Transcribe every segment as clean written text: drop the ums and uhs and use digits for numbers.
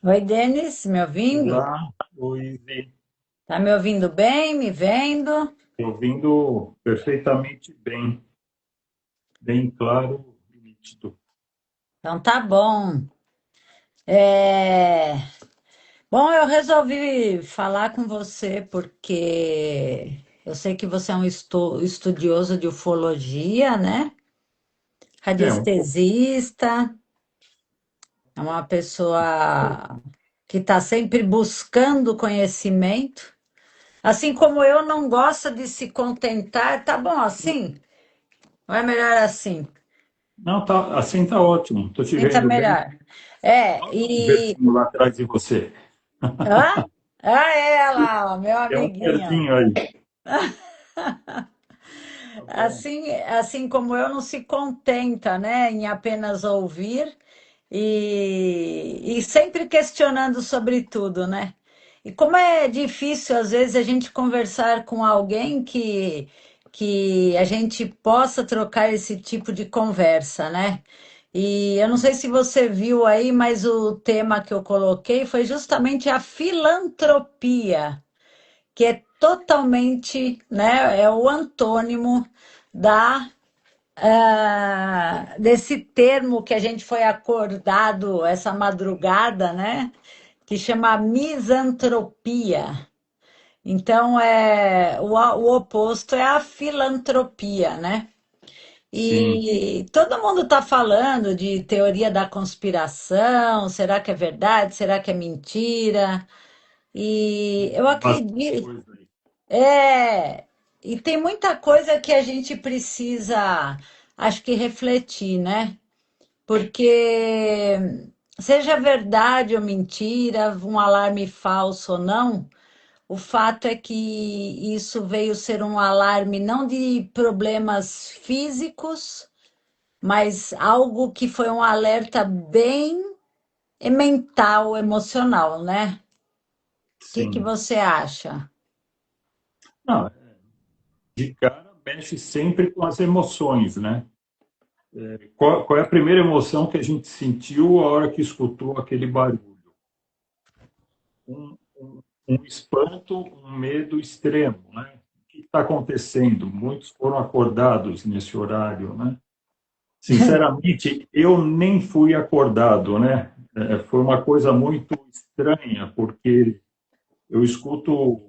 Oi, Denis, me ouvindo? Olá, Luiz. Tá me ouvindo bem? Me vendo? Estou ouvindo perfeitamente bem, bem claro e nítido. Então tá bom. É... Bom, eu resolvi falar com você porque eu sei que você é um estudioso de ufologia, né? É um pouco. Radiestesista, é uma pessoa que está sempre buscando conhecimento. Assim como eu não gosta de se contentar, tá bom assim? Ou é melhor assim? Não, tá, assim tá ótimo. Estou te Sim, tá vendo bem. melhor. É, Olha um e. versinho lá atrás de você. Hã? Ah, é lá, ó, meu Tem um amiguinho. versinho aí. Tá bom. Assim como eu, não se contenta, né, em apenas ouvir e sempre questionando sobre tudo, né? E como é difícil, às vezes, a gente conversar com alguém que a gente possa trocar esse tipo de conversa, né? E eu não sei se você viu aí, mas o tema que eu coloquei foi justamente a filantropia, que é totalmente, né, é o antônimo da desse termo que a gente foi acordado essa madrugada, né, que chama misantropia. Então, o oposto é a filantropia, né? Sim. E todo mundo está falando de teoria da conspiração, será que é verdade? Será que é mentira? E eu Tem bastante acredito, coisa aí. e tem muita coisa que a gente precisa, acho que refletir, né? Porque seja verdade ou mentira, um alarme falso ou não, o fato é que isso veio ser um alarme não de problemas físicos, mas algo que foi um alerta bem mental, emocional, né? O que Sim. você acha? Não, de cara mexe sempre com as emoções, né? Qual é a primeira emoção que a gente sentiu a hora que escutou aquele barulho? Um espanto, um medo extremo, né? O que está acontecendo? Muitos foram acordados nesse horário, né? Sinceramente, eu nem fui acordado, né? Foi uma coisa muito estranha, porque eu escuto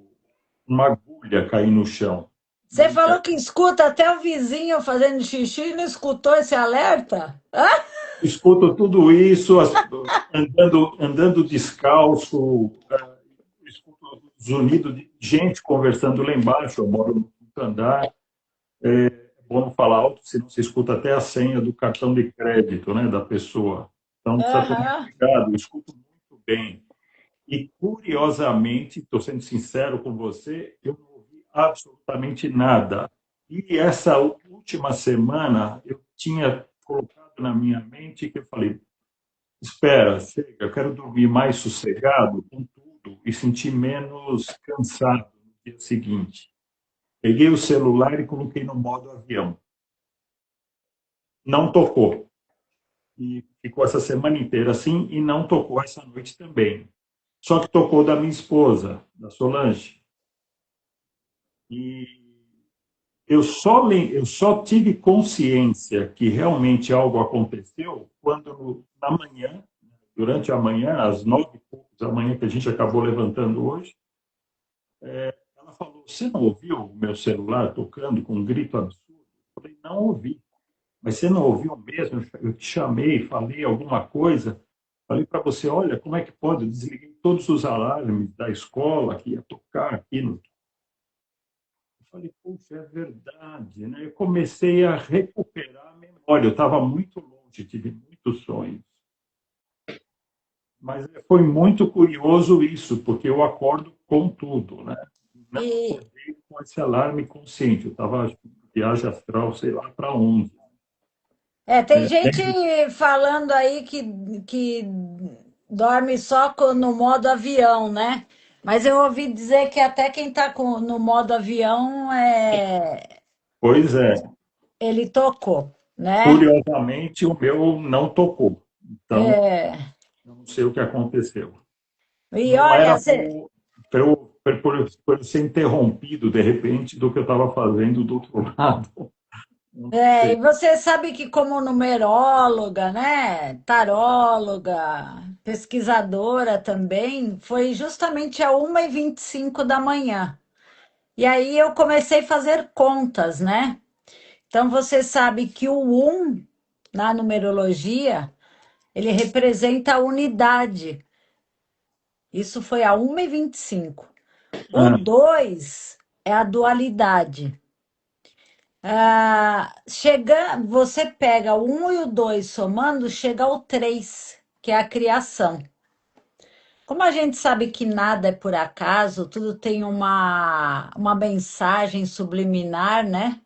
uma agulha cair no chão. Você E falou que escuta até o vizinho fazendo xixi e não escutou esse alerta? escuto tudo isso andando descalço, escuto zunido de gente conversando lá embaixo. Eu moro no quinto andar. É bom não falar alto, senão você escuta até a senha do cartão de crédito, né, da pessoa. Então precisa tomar Aham. cuidado. Eu escuto muito bem. E curiosamente, estou sendo sincero com você, eu não ouvi absolutamente nada. E essa última semana eu tinha colocado na minha mente que eu falei: espera, chega, eu quero dormir mais sossegado com tudo e sentir menos cansado no dia seguinte. Peguei o celular e coloquei no modo avião. Não tocou. E ficou essa semana inteira assim e não tocou essa noite também. Só que tocou da minha esposa, da Solange. E eu só tive consciência que realmente algo aconteceu quando, na manhã, durante a manhã, às 9h poucos da manhã, que a gente acabou levantando hoje, ela falou: Você não ouviu o meu celular tocando com um grito absurdo? Eu falei: Não ouvi. Mas você não ouviu mesmo? Eu te chamei, falei alguma coisa. Falei para você: Olha, como é que pode? Eu desliguei todos os alarmes da escola que ia tocar aqui no. Eu falei: Puxa, é verdade, né? Eu comecei a recuperar a memória. Eu estava muito longe, tive muitos sonhos. Mas foi muito curioso isso, porque eu acordo com tudo, né? Não E acordei com esse alarme consciente. Eu estava em viagem astral, sei lá para onde. tem gente falando aí que dorme só no modo avião, né? Mas eu ouvi dizer que até quem está no modo avião Pois é, ele tocou, né? curiosamente o meu não tocou. Então, É, eu não sei o que aconteceu. E não olha, era por eu ser interrompido de repente do que eu estava fazendo do outro lado. Não e sei. você sabe que como numeróloga, né, taróloga, pesquisadora também, foi justamente a 1h25 da manhã. E aí eu comecei a fazer contas, né? Então você sabe que o um na numerologia, ele representa a unidade. Isso foi a 1h25. O Ah, 2 é a dualidade. Você pega o 1 e o 2 somando, chega ao 3, que é a criação. Como a gente sabe que nada é por acaso, tudo tem uma mensagem subliminar, né?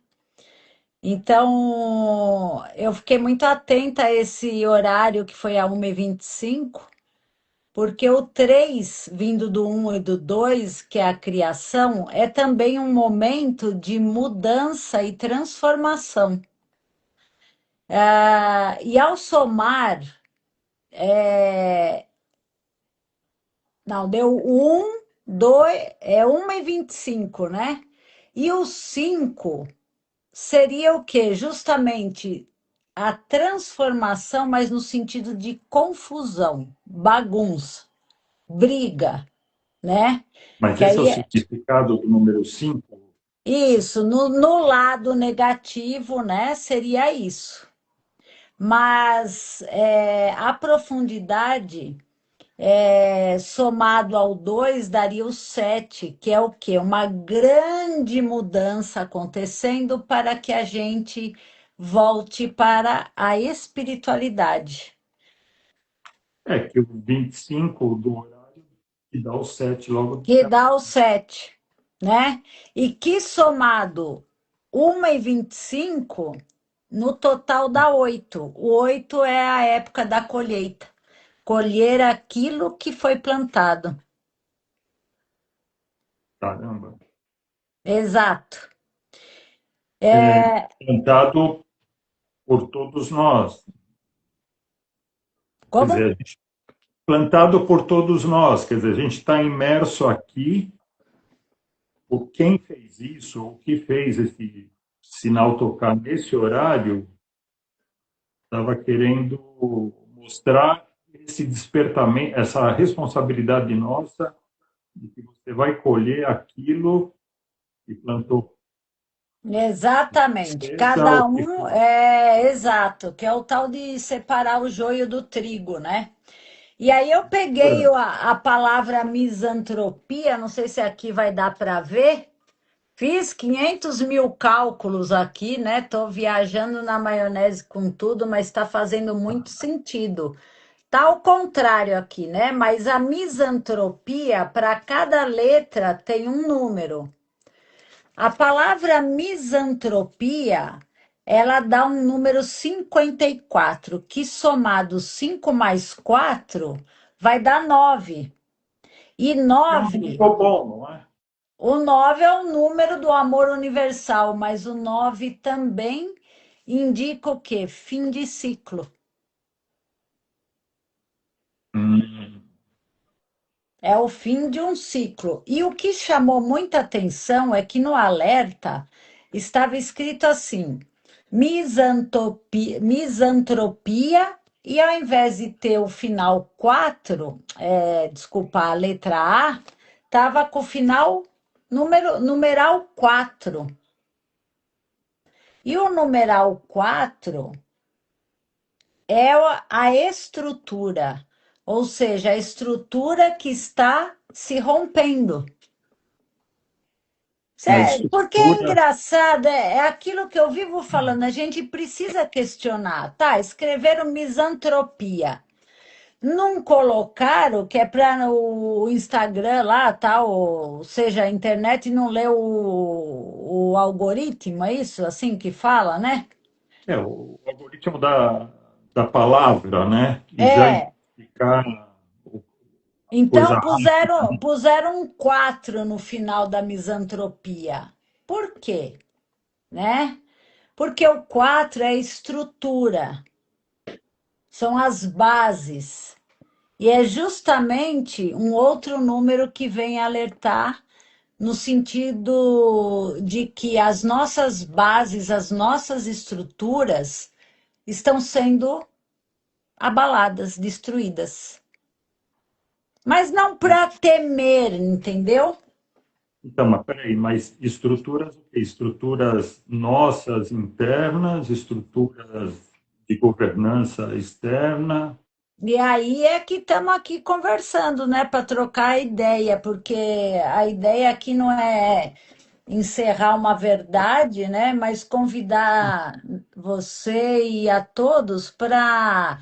Então, eu fiquei muito atenta a esse horário que foi a 1h25, porque o 3 vindo do um e do 2 que é a criação, é também um momento de mudança e transformação. E ao somar, não, deu um, 2, 1h25, né? E o 5 seria o quê? Justamente a transformação, mas no sentido de confusão, bagunça, briga, né? mas Que esse é o aí, significado do número 5. isso, no lado negativo, né? Seria isso. Mas a profundidade somado ao 2 daria o 7, que é o quê? Uma grande mudança acontecendo para que a gente volte para a espiritualidade, É que o 25 do horário e dá o 7 logo de que cara. dá o 7, né? E que somado 1h25, no total dá 8. O 8 é a época da colheita. Colher aquilo que foi plantado. Caramba. Exato. É, É, plantado por todos nós. Quer como? dizer, plantado por todos nós. Quer dizer, a gente está imerso aqui. O quem fez isso, o que fez esse sinal tocar nesse horário, estava querendo mostrar esse despertamento, essa responsabilidade nossa de que você vai colher aquilo que plantou, Exatamente. seja Cada o que um for. é exato, que é o tal de separar o joio do trigo, né? E aí eu peguei a palavra misantropia, não sei se aqui vai dar para ver. Fiz 500 mil cálculos aqui, né? Tô viajando na maionese com tudo, mas está fazendo muito sentido. Tá ao contrário aqui, né? Mas a misantropia, para cada letra tem um número. A palavra misantropia, ela dá um número 54, que somado 5 mais 4 vai dar 9. E É um 9, número bom, não é? o 9 é o número do amor universal, mas o 9 também indica o quê? Fim de ciclo. Hum, É o fim de um ciclo. E o que chamou muita atenção é que no alerta estava escrito assim: misantropia, e ao invés de ter o final 4, desculpa, a letra A, estava com o final numeral 4. E o numeral 4 é a estrutura, ou seja, a estrutura que está se rompendo. a Porque é estrutura, engraçado, é aquilo que eu vivo falando, a gente precisa questionar, tá? Escreveram misantropia. Não colocaram, que é para o Instagram lá, tá? Ou seja, a internet não lê o algoritmo, é isso assim que fala, né? o algoritmo da palavra, né? E já É. identificar coisa Então rápida. puseram um 4 no final da misantropia. Por quê? Né? Porque o 4 é estrutura, são as bases. E é justamente um outro número que vem alertar no sentido de que as nossas bases, as nossas estruturas estão sendo abaladas, destruídas. Mas não para temer, entendeu? Então, mas peraí, mas estruturas o quê? Estruturas nossas internas, estruturas de governança externa? E aí é que estamos aqui conversando, né, para trocar ideia, porque a ideia aqui não é encerrar uma verdade, né, mas convidar você e a todos para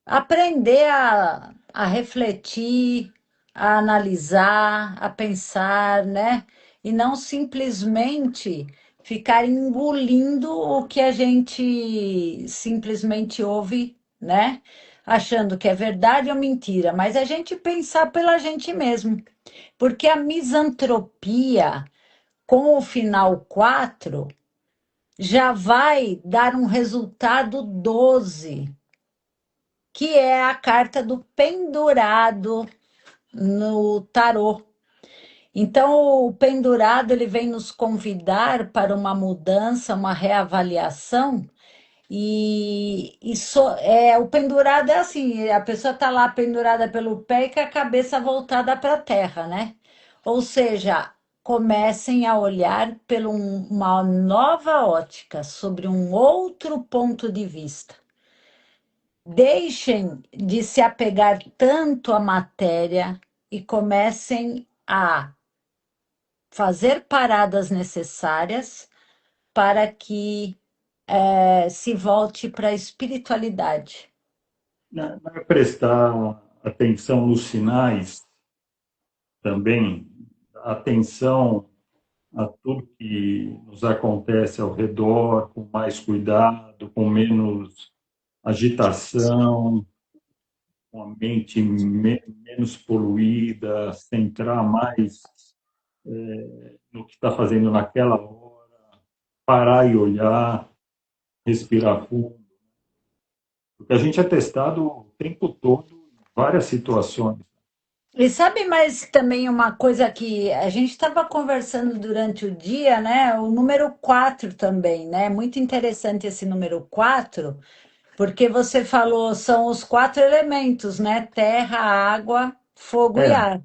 aprender a refletir, a analisar, a pensar, né? E não simplesmente ficar engolindo o que a gente simplesmente ouve, né? Achando que é verdade ou mentira, mas a gente pensar pela gente mesmo. Porque a misantropia, com o final 4 já vai dar um resultado 12 que é a carta do pendurado no tarô. Então, o pendurado ele vem nos convidar para uma mudança, uma reavaliação. O pendurado é assim, a pessoa está lá pendurada pelo pé e com a cabeça voltada para a terra, né? Ou seja, comecem a olhar por uma nova ótica, sobre um outro ponto de vista. Deixem de se apegar tanto à matéria e comecem a fazer paradas necessárias para que se volte para a espiritualidade. Não é prestar atenção nos sinais também, atenção a tudo que nos acontece ao redor, com mais cuidado, com menos agitação, com a mente menos poluída, centrar mais no que está fazendo naquela hora, parar e olhar, respirar fundo. Porque a gente é testado o tempo todo em várias situações. E sabe mais também uma coisa que a gente estava conversando durante o dia, né? O número 4 também, né? Muito interessante esse número 4 porque você falou, são os quatro elementos, né? Terra, água, fogo e É, ar.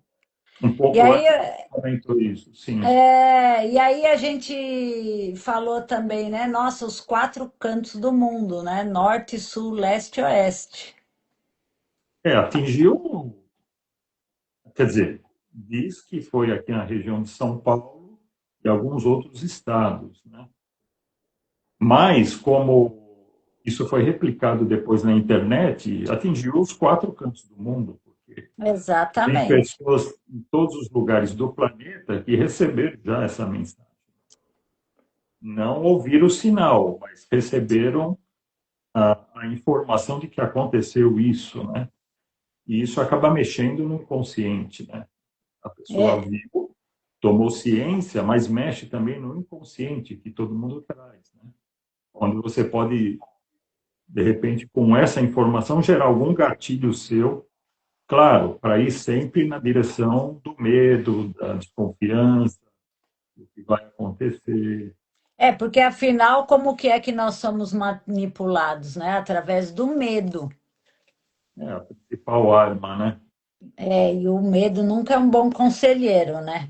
um E pouco aí, antes você comentou isso, sim. e aí a gente falou também, né? Nossa, os quatro cantos do mundo, né? Norte, sul, leste e oeste. Atingiu, quer dizer, diz que foi aqui na região de São Paulo e alguns outros estados, né? Mas, como isso foi replicado depois na internet, atingiu os quatro cantos do mundo, porque tem Exatamente. pessoas em todos os lugares do planeta que receberam já essa mensagem. Não ouviram o sinal, mas receberam a informação de que aconteceu isso, né? E isso acaba mexendo no inconsciente, né? A pessoa É, viu, tomou ciência, mas mexe também no inconsciente que todo mundo traz, né? Onde você pode, de repente, com essa informação, gerar algum gatilho seu, claro, para ir sempre na direção do medo, da desconfiança, do que vai acontecer. porque afinal, como que é que nós somos manipulados, né? Através do medo. É a principal arma, né? E o medo nunca é um bom conselheiro, né?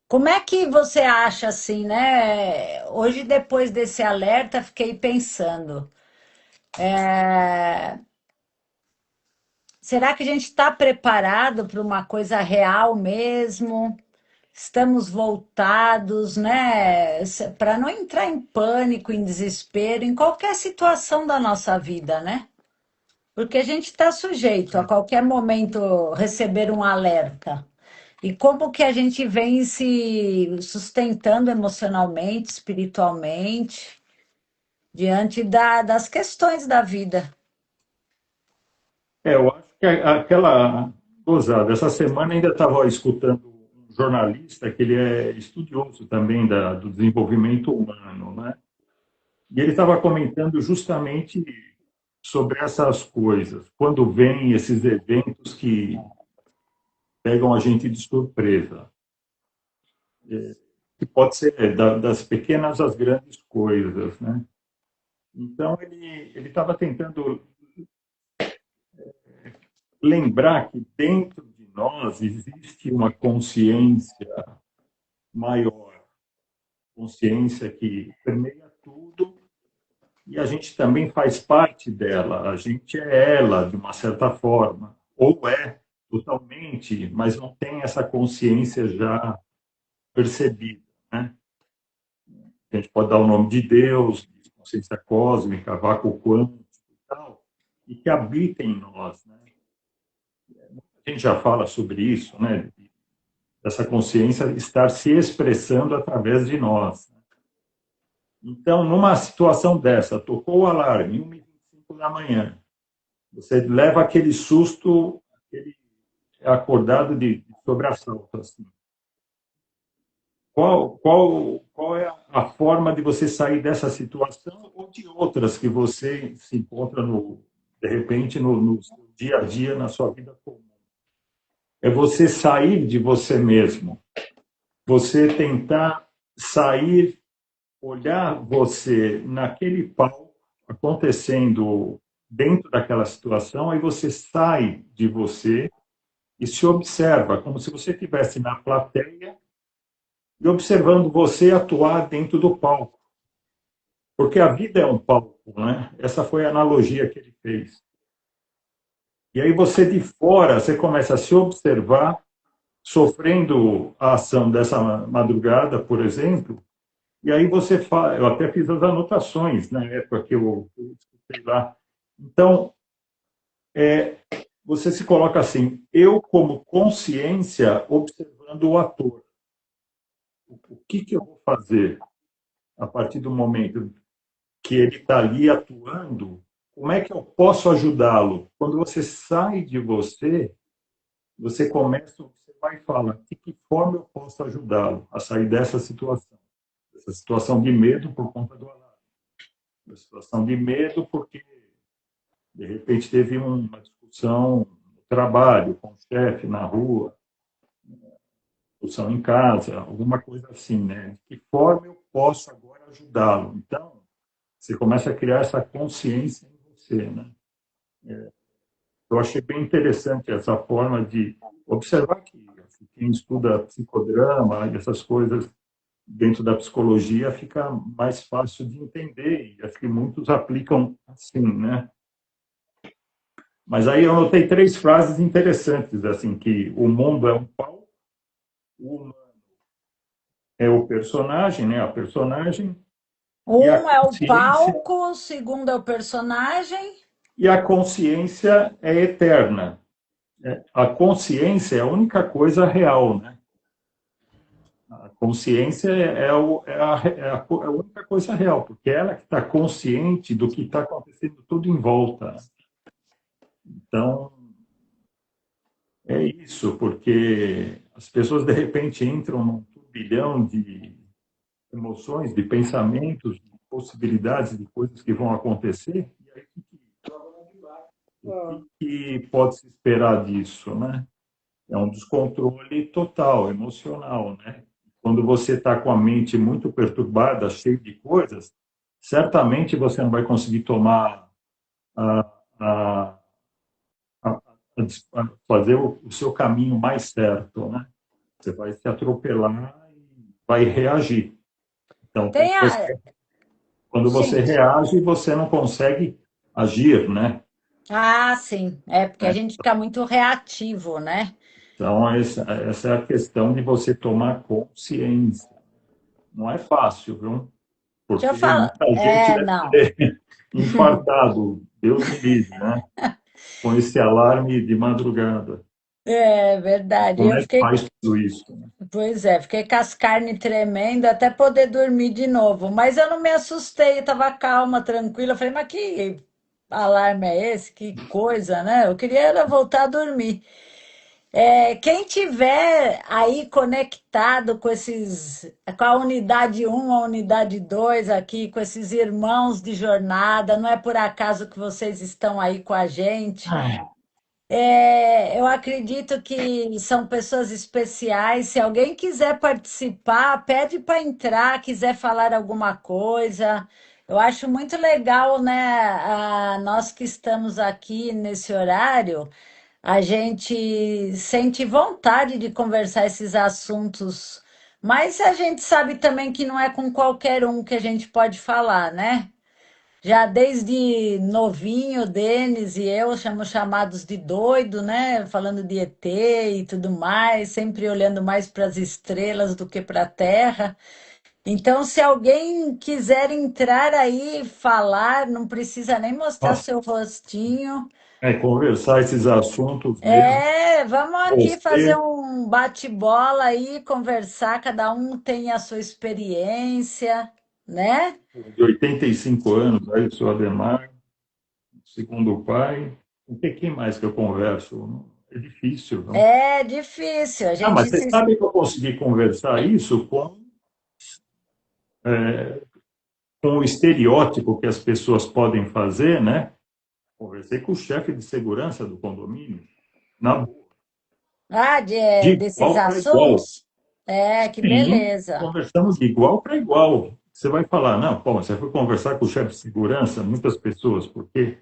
Como é que você acha assim, né? Hoje, depois desse alerta, fiquei pensando. Será que a gente está preparado para uma coisa real mesmo? Estamos voltados, né? Para não entrar em pânico, em desespero, em qualquer situação da nossa vida, né? Porque a gente está sujeito a qualquer momento receber um alerta. E como que a gente vem se sustentando emocionalmente, espiritualmente, diante das questões da vida. Eu acho que aquela gozada, essa semana ainda estava escutando um jornalista que ele é estudioso também do desenvolvimento humano, né? E ele estava comentando justamente sobre essas coisas, quando vem esses eventos que pegam a gente de surpresa, que pode ser das pequenas às grandes coisas, né? Então ele estava tentando lembrar que dentro de nós existe uma consciência maior, consciência que permeia tudo e a gente também faz parte dela. A gente é ela de uma certa forma, ou é totalmente, mas não tem essa consciência já percebida, né? A gente pode dar o nome de Deus, de consciência cósmica, vácuo quântico e tal, e que habita em nós, né? A gente já fala sobre isso, né? Dessa consciência estar se expressando através de nós. Então, numa situação dessa, tocou o alarme, 1h25 da manhã, você leva aquele susto, aquele acordado de sobressalto, assim. Qual é a forma de você sair dessa situação ou de outras que você se encontra, de repente, no seu dia a dia, na sua vida comum? É você sair de você mesmo, você tentar sair, olhar você naquele palco acontecendo dentro daquela situação, aí você sai de você e se observa como se você estivesse na plateia e observando você atuar dentro do palco. Porque a vida é um palco, né? Essa foi a analogia que ele fez. E aí você de fora, você começa a se observar sofrendo a ação dessa madrugada, por exemplo, e aí você fala, eu até fiz as anotações na época que eu escutei lá. Então, você se coloca assim, eu como consciência observando o ator. O que eu vou fazer a partir do momento que ele está ali atuando? Como é que eu posso ajudá-lo? Quando você sai de você, você começa a observar e fala, de que forma eu posso ajudá-lo a sair dessa situação? Essa situação de medo por conta do alarme. Uma situação de medo porque, de repente, teve uma discussão no trabalho, com o chefe, na rua, discussão em casa, alguma coisa assim, né? De que forma eu posso agora ajudá-lo? Então, você começa a criar essa consciência em você, né? Eu achei bem interessante essa forma de observar que assim, quem estuda psicodrama e essas coisas dentro da psicologia fica mais fácil de entender e acho que muitos aplicam assim, né? Mas aí eu notei três frases interessantes, assim, que o mundo é um palco, o humano é o personagem, né? A personagem e a Um é o consciência palco, o segundo é o personagem. é eterna. A consciência é a única coisa real, né? A consciência é a única coisa real, porque ela que está consciente do que está acontecendo tudo em volta. Então, é isso, porque as pessoas de repente entram num turbilhão de emoções, de pensamentos, de possibilidades de coisas que vão acontecer, e aí o que pode se esperar disso, né? É um descontrole total, emocional, né? Quando você está com a mente muito perturbada, cheia de coisas, certamente você não vai conseguir tomar a, a, fazer o seu caminho mais certo, né? Você vai se atropelar e vai reagir. Então, Tem a. quando você Sim. reage, você não consegue agir, né? Ah, sim. É porque a gente fica muito reativo, né? Então, essa é a questão de você tomar consciência. Não é fácil, viu? Deixa eu Porque falar. muita gente É, deve não. ter infartado, Deus me livre, né? Com esse alarme de madrugada. É verdade. Como Eu é que fiquei, faz tudo isso? Né? pois é, fiquei com as carnes tremendo até poder dormir de novo. Mas eu não me assustei, estava calma, tranquila. Falei, mas que alarme é esse? Que coisa, né? Eu queria era voltar a dormir. Quem tiver aí conectado com com a unidade um, a unidade 2 aqui, com esses irmãos de jornada, não é por acaso que vocês estão aí com a gente. Ah, Eu acredito que são pessoas especiais. Se alguém quiser participar, pede para entrar, quiser falar alguma coisa. Eu acho muito legal, né? Nós que estamos aqui nesse horário, a gente sente vontade de conversar esses assuntos, mas a gente sabe também que não é com qualquer um que a gente pode falar, né? Já desde novinho, o Denis e eu somos chamados de doido, né? Falando de ET e tudo mais, sempre olhando mais para as estrelas do que para a Terra. Então, se alguém quiser entrar aí e falar, não precisa nem mostrar nossa, seu rostinho. conversar esses assuntos mesmo. Vamos aqui fazer Você, um bate-bola aí, conversar, cada um tem a sua experiência, né? de 85 anos, aí, sou Ademar, segundo pai. O que mais que eu converso? É difícil, não? É difícil, a Ah, gente mas você se... sabe que eu consegui conversar isso com o estereótipo que as pessoas podem fazer, né? Conversei com o chefe de segurança do condomínio, na boa, de desses igual para igual. assuntos. Que Sim, beleza. conversamos de igual para igual. Você vai falar, não, pô, você foi conversar com o chefe de segurança, muitas pessoas, porque,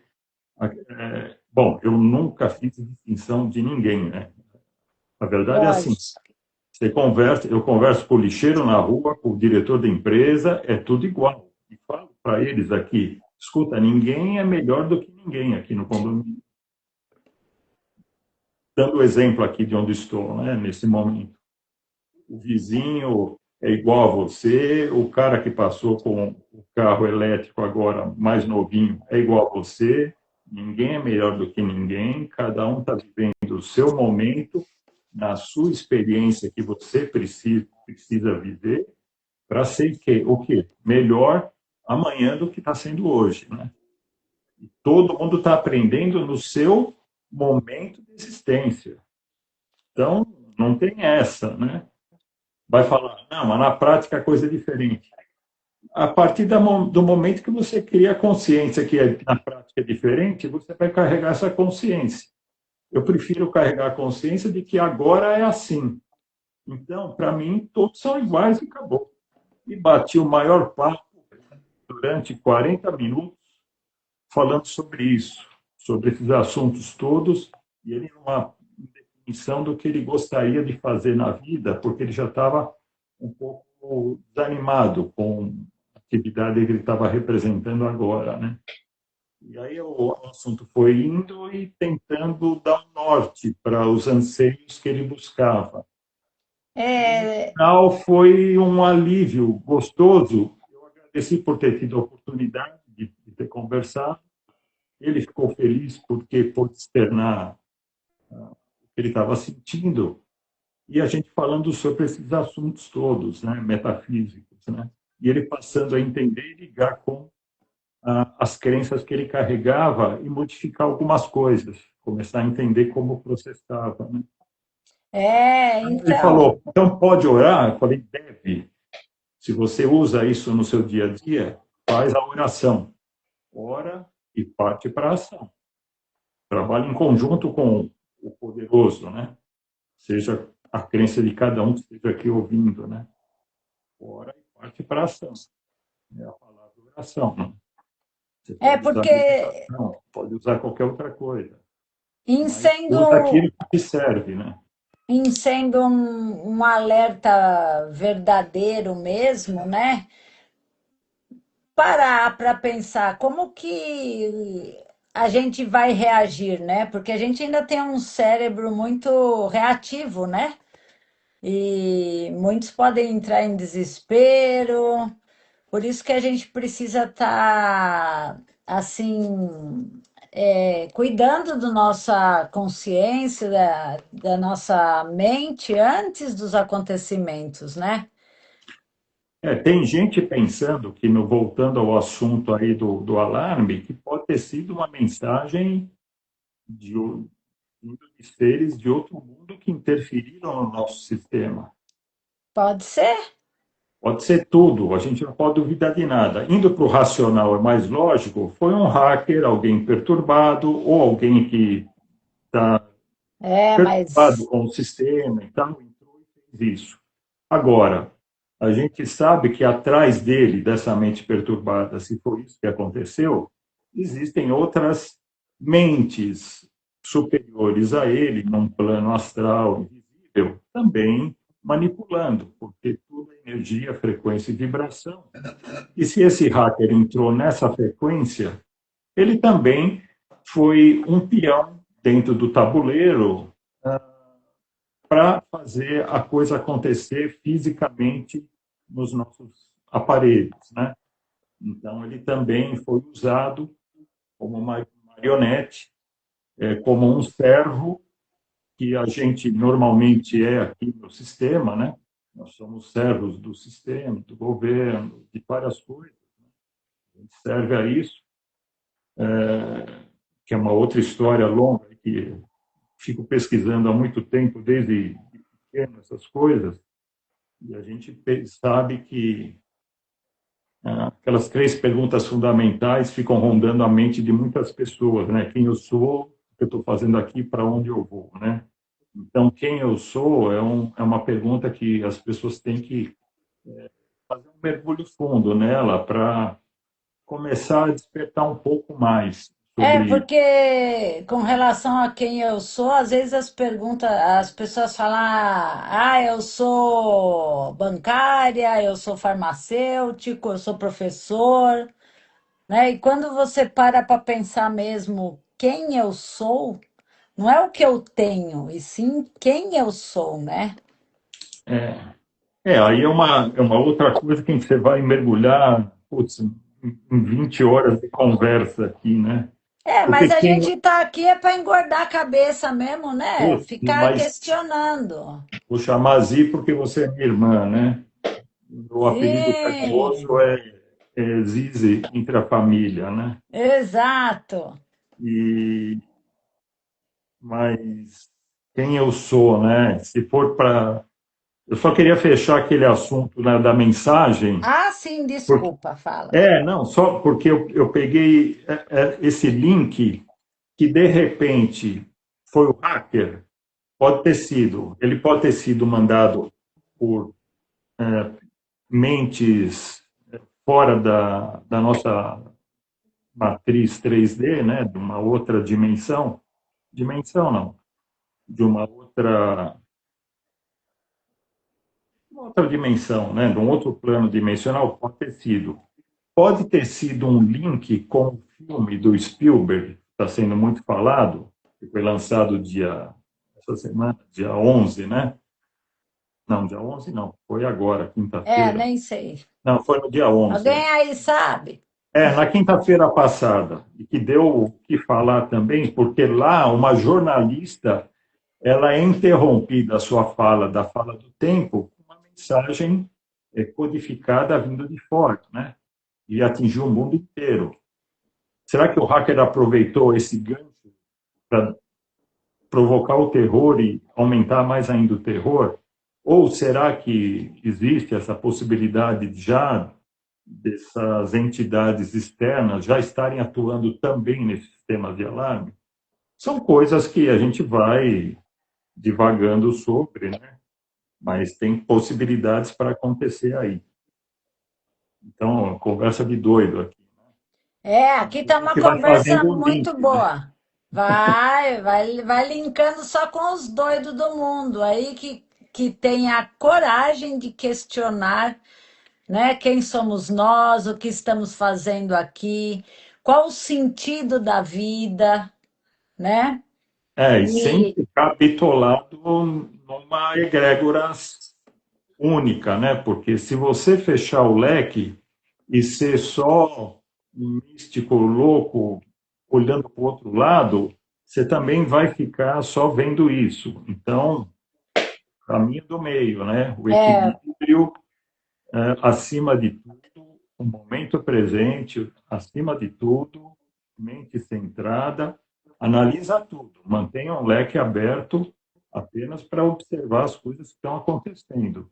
bom, eu nunca fiz distinção de ninguém, né? A verdade é assim, Lógico. você conversa, eu converso com o lixeiro na rua, com o diretor da empresa, é tudo igual. E falo para eles aqui, escuta, ninguém é melhor do que ninguém aqui no condomínio. Dando o exemplo aqui de onde estou, né, nesse momento. O vizinho é igual a você, o cara que passou com o carro elétrico agora mais novinho é igual a você, ninguém é melhor do que ninguém, cada um está vivendo o seu momento, na sua experiência que você precisa viver, para ser o quê? Melhor amanhã do que está sendo hoje. Né? Todo mundo está aprendendo no seu momento de existência. Então, não tem essa, né? Vai falar, não, mas na prática a coisa é diferente. A partir do momento que você cria a consciência que na prática é diferente, você vai carregar essa consciência. Eu prefiro carregar a consciência de que agora é assim. Então, para mim, todos são iguais e acabou. E bati o maior papo durante 40 minutos falando sobre isso, sobre esses assuntos todos, e ele numa definição do que ele gostaria de fazer na vida, porque ele já estava um pouco desanimado com a atividade que ele estava representando agora, né? E aí o assunto foi indo e tentando dar um norte para os anseios que ele buscava. E no É, final foi um alívio gostoso. Eu agradeci por ter tido a oportunidade de ter conversado. Ele ficou feliz porque pôde externar o que ele estava sentindo. E a gente falando sobre esses assuntos todos, né, metafísicos, né? E ele passando a entender e ligar com as crenças que ele carregava e modificar algumas coisas, começar a entender como processava, né? Ele então, falou, então pode orar? Eu falei, deve. Se você usa isso no seu dia a dia, faz a oração. Ora e parte para a ação. Trabalha em conjunto com o poderoso, né? Seja a crença de cada um que esteja aqui ouvindo, né? Ora e parte para a ação. É a palavra oração. Né? Você pode usar porque meditação, pode usar qualquer outra coisa, em mas usa sendo, aquilo que te serve, né? em sendo um alerta verdadeiro mesmo, né? Parar para pensar como que a gente vai reagir, né? Porque a gente ainda tem um cérebro muito reativo, né? E muitos podem entrar em desespero. Por isso que a gente precisa estar assim, cuidando da nossa consciência, da nossa mente antes dos acontecimentos, né? Tem gente pensando que, voltando ao assunto aí do alarme, que pode ter sido uma mensagem de, vindo de seres de outro mundo que interferiram no nosso sistema. Pode ser? Pode ser tudo, a gente não pode duvidar de nada. Indo para o racional é mais lógico, foi um hacker, alguém perturbado, ou alguém que está É, perturbado mas com o sistema e tal, entrou e fez isso. Agora, a gente sabe que atrás dele, dessa mente perturbada, se foi isso que aconteceu, existem outras mentes superiores a ele, num plano astral invisível, também manipulando, porque tudo é energia, frequência e vibração. E se esse hacker entrou nessa frequência, ele também foi um peão dentro do tabuleiro para fazer a coisa acontecer fisicamente nos nossos aparelhos, né? Então ele também foi usado como uma marionete, como um servo que a gente normalmente é aqui no sistema, né? Nós somos servos do sistema, do governo, de várias coisas. A gente serve a isso, que é uma outra história longa que fico pesquisando há muito tempo, desde pequeno, essas coisas, e a gente sabe que aquelas três perguntas fundamentais ficam rondando a mente de muitas pessoas, né? Quem eu sou, o que eu estou fazendo aqui, para onde eu vou, né? Então, quem eu sou é uma pergunta que as pessoas têm que fazer um mergulho fundo nela para começar a despertar um pouco mais é sobre isso. porque com relação a quem eu sou, às vezes as pessoas falam, eu sou bancária, eu sou farmacêutico, eu sou professor, né? E quando você para pensar mesmo quem eu sou, não é o que eu tenho, e sim quem eu sou, né? Aí é uma outra coisa que você vai mergulhar, putz, em 20 horas de conversa aqui, né? É, mas Porque a quem, gente tá aqui é para engordar a cabeça mesmo, né? putz, Ficar mas questionando. vou chamar Zi porque você é minha irmã, né? O apelido carinhoso Sim, é Zizi entre a família, né? exato. E, mas quem eu sou, né? Se for para. Eu só queria fechar aquele assunto, né, da mensagem, Ah, sim, porque. desculpa, fala. Não, só porque eu peguei esse link que de repente foi o hacker, pode ter sido, ele pode ter sido mandado por mentes fora da nossa matriz 3D, né, de uma outra dimensão, dimensão não, de uma outra dimensão, né, de um outro plano dimensional, pode ter sido um link com o filme do Spielberg, que está sendo muito falado, que foi lançado essa semana, dia 11, né? Não, dia 11 não, foi agora, É, quinta-feira. nem sei. Não, foi no dia 11. Alguém aí sabe? Na quinta-feira passada, e que deu o que falar também, porque lá uma jornalista, ela é interrompida a sua fala, da fala do tempo, com uma mensagem codificada vindo de fora, né? E atingiu o mundo inteiro. Será que o hacker aproveitou esse gancho para provocar o terror e aumentar mais ainda o terror? Ou será que existe essa possibilidade já dessas entidades externas já estarem atuando também nesse sistema de alarme? São coisas que a gente vai divagando sobre, né? Mas tem possibilidades para acontecer aí. Então, conversa de doido aqui. É, aqui A tá uma gente vai conversa fazendo o muito link, né? boa. Vai linkando só com os doidos do mundo aí que tem a coragem de questionar, né? Quem somos nós, o que estamos fazendo aqui, qual o sentido da vida, né? E sem E ficar bitolado numa egrégora única, né? Porque se você fechar o leque e ser só um místico louco olhando para o outro lado, você também vai ficar só vendo isso. Então, caminho do meio, né? O é, equilíbrio acima de tudo, o momento presente acima de tudo, mente centrada analisa tudo, mantenha um leque aberto apenas para observar as coisas que estão acontecendo.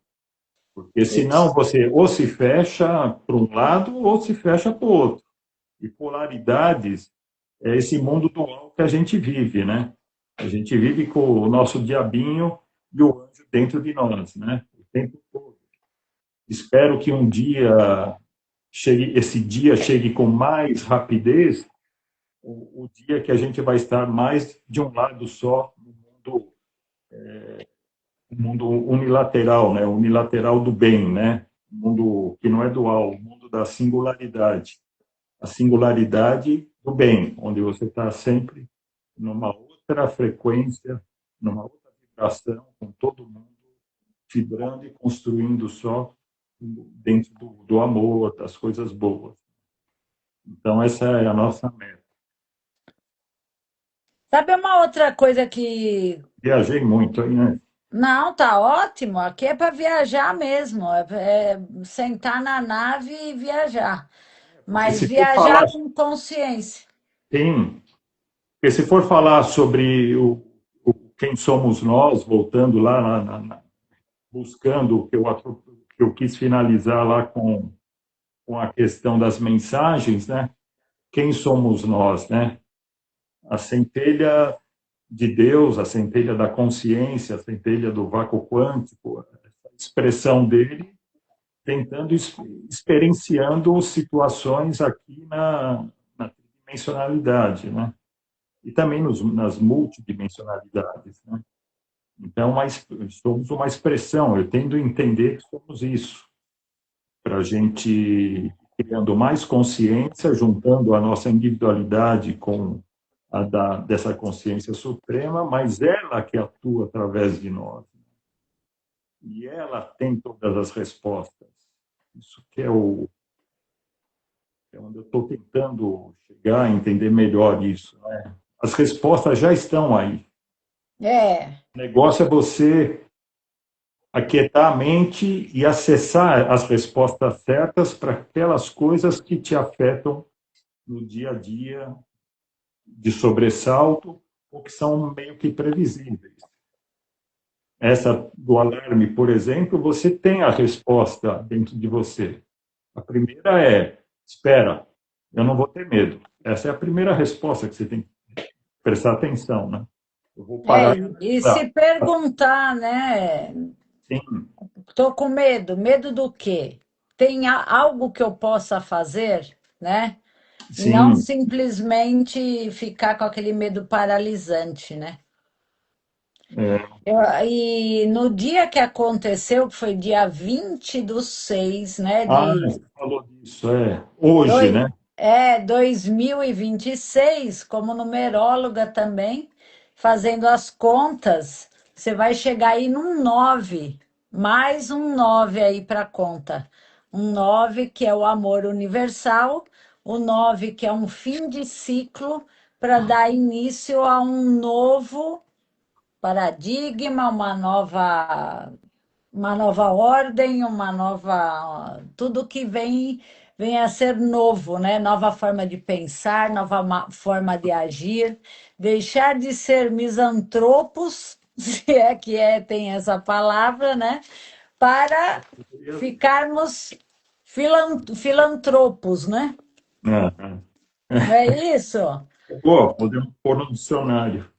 Porque senão Isso. você ou se fecha para um lado ou se fecha para o outro. E polaridades é esse mundo dual que a gente vive, né? A gente vive com o nosso diabinho e o anjo dentro de nós, né? O tempo todo. Espero que um dia esse dia chegue com mais rapidez, o dia que a gente vai estar mais de um lado só no mundo unilateral, né? Unilateral do bem, né? O mundo que não é dual, o mundo da singularidade, a singularidade do bem, onde você está sempre numa outra frequência, numa outra vibração, com todo mundo vibrando e construindo só dentro do amor, das coisas boas. Então, essa é a nossa meta. Sabe uma outra coisa que. Viajei muito, hein, né? Não, tá ótimo. Aqui é para viajar mesmo. É sentar na nave e viajar. Porque Mas se for falar, viajar com consciência. tem, porque se for falar sobre quem somos nós, voltando lá, buscando que eu quis finalizar lá com a questão das mensagens, né? Quem somos nós, né? A centelha de Deus, a centelha da consciência, a centelha do vácuo quântico, a expressão dele, tentando, experienciando situações aqui na tridimensionalidade, né? E também nas multidimensionalidades, né? Então, somos uma expressão, eu tendo a entender que somos isso, para a gente criando mais consciência, juntando a nossa individualidade com dessa consciência suprema, mas ela que atua através de nós. E ela tem todas as respostas. Isso que é onde eu estou tentando chegar a entender melhor isso. Né? As respostas já estão aí. É, O negócio é você aquietar a mente e acessar as respostas certas para aquelas coisas que te afetam no dia a dia de sobressalto ou que são meio que previsíveis. Essa do alarme, por exemplo, você tem a resposta dentro de você. A primeira é: espera, eu não vou ter medo. Essa é a primeira resposta que você tem que prestar atenção, né? Eu vou parar e e analisar. se perguntar, né? Sim, Tô com medo. Medo do quê? Tem algo que eu possa fazer, né? E não sim. simplesmente ficar com aquele medo paralisante, né? É. E no dia que aconteceu, que foi dia 20/6, né, Ah, de você falou disso, é. Hoje, dois, né? 2026, como numeróloga também, fazendo as contas, você vai chegar aí num 9, mais um 9 aí para a conta. Um 9 que é o amor universal, o 9 que é um fim de ciclo para dar início a um novo paradigma, uma nova ordem, uma nova, tudo que vem a ser novo, né? Nova forma de pensar, nova forma de agir, deixar de ser misantropos, se é que tem essa palavra, né? Para ficarmos filantropos, né? Ah, ah. Não é isso? Boa, podemos pôr no dicionário.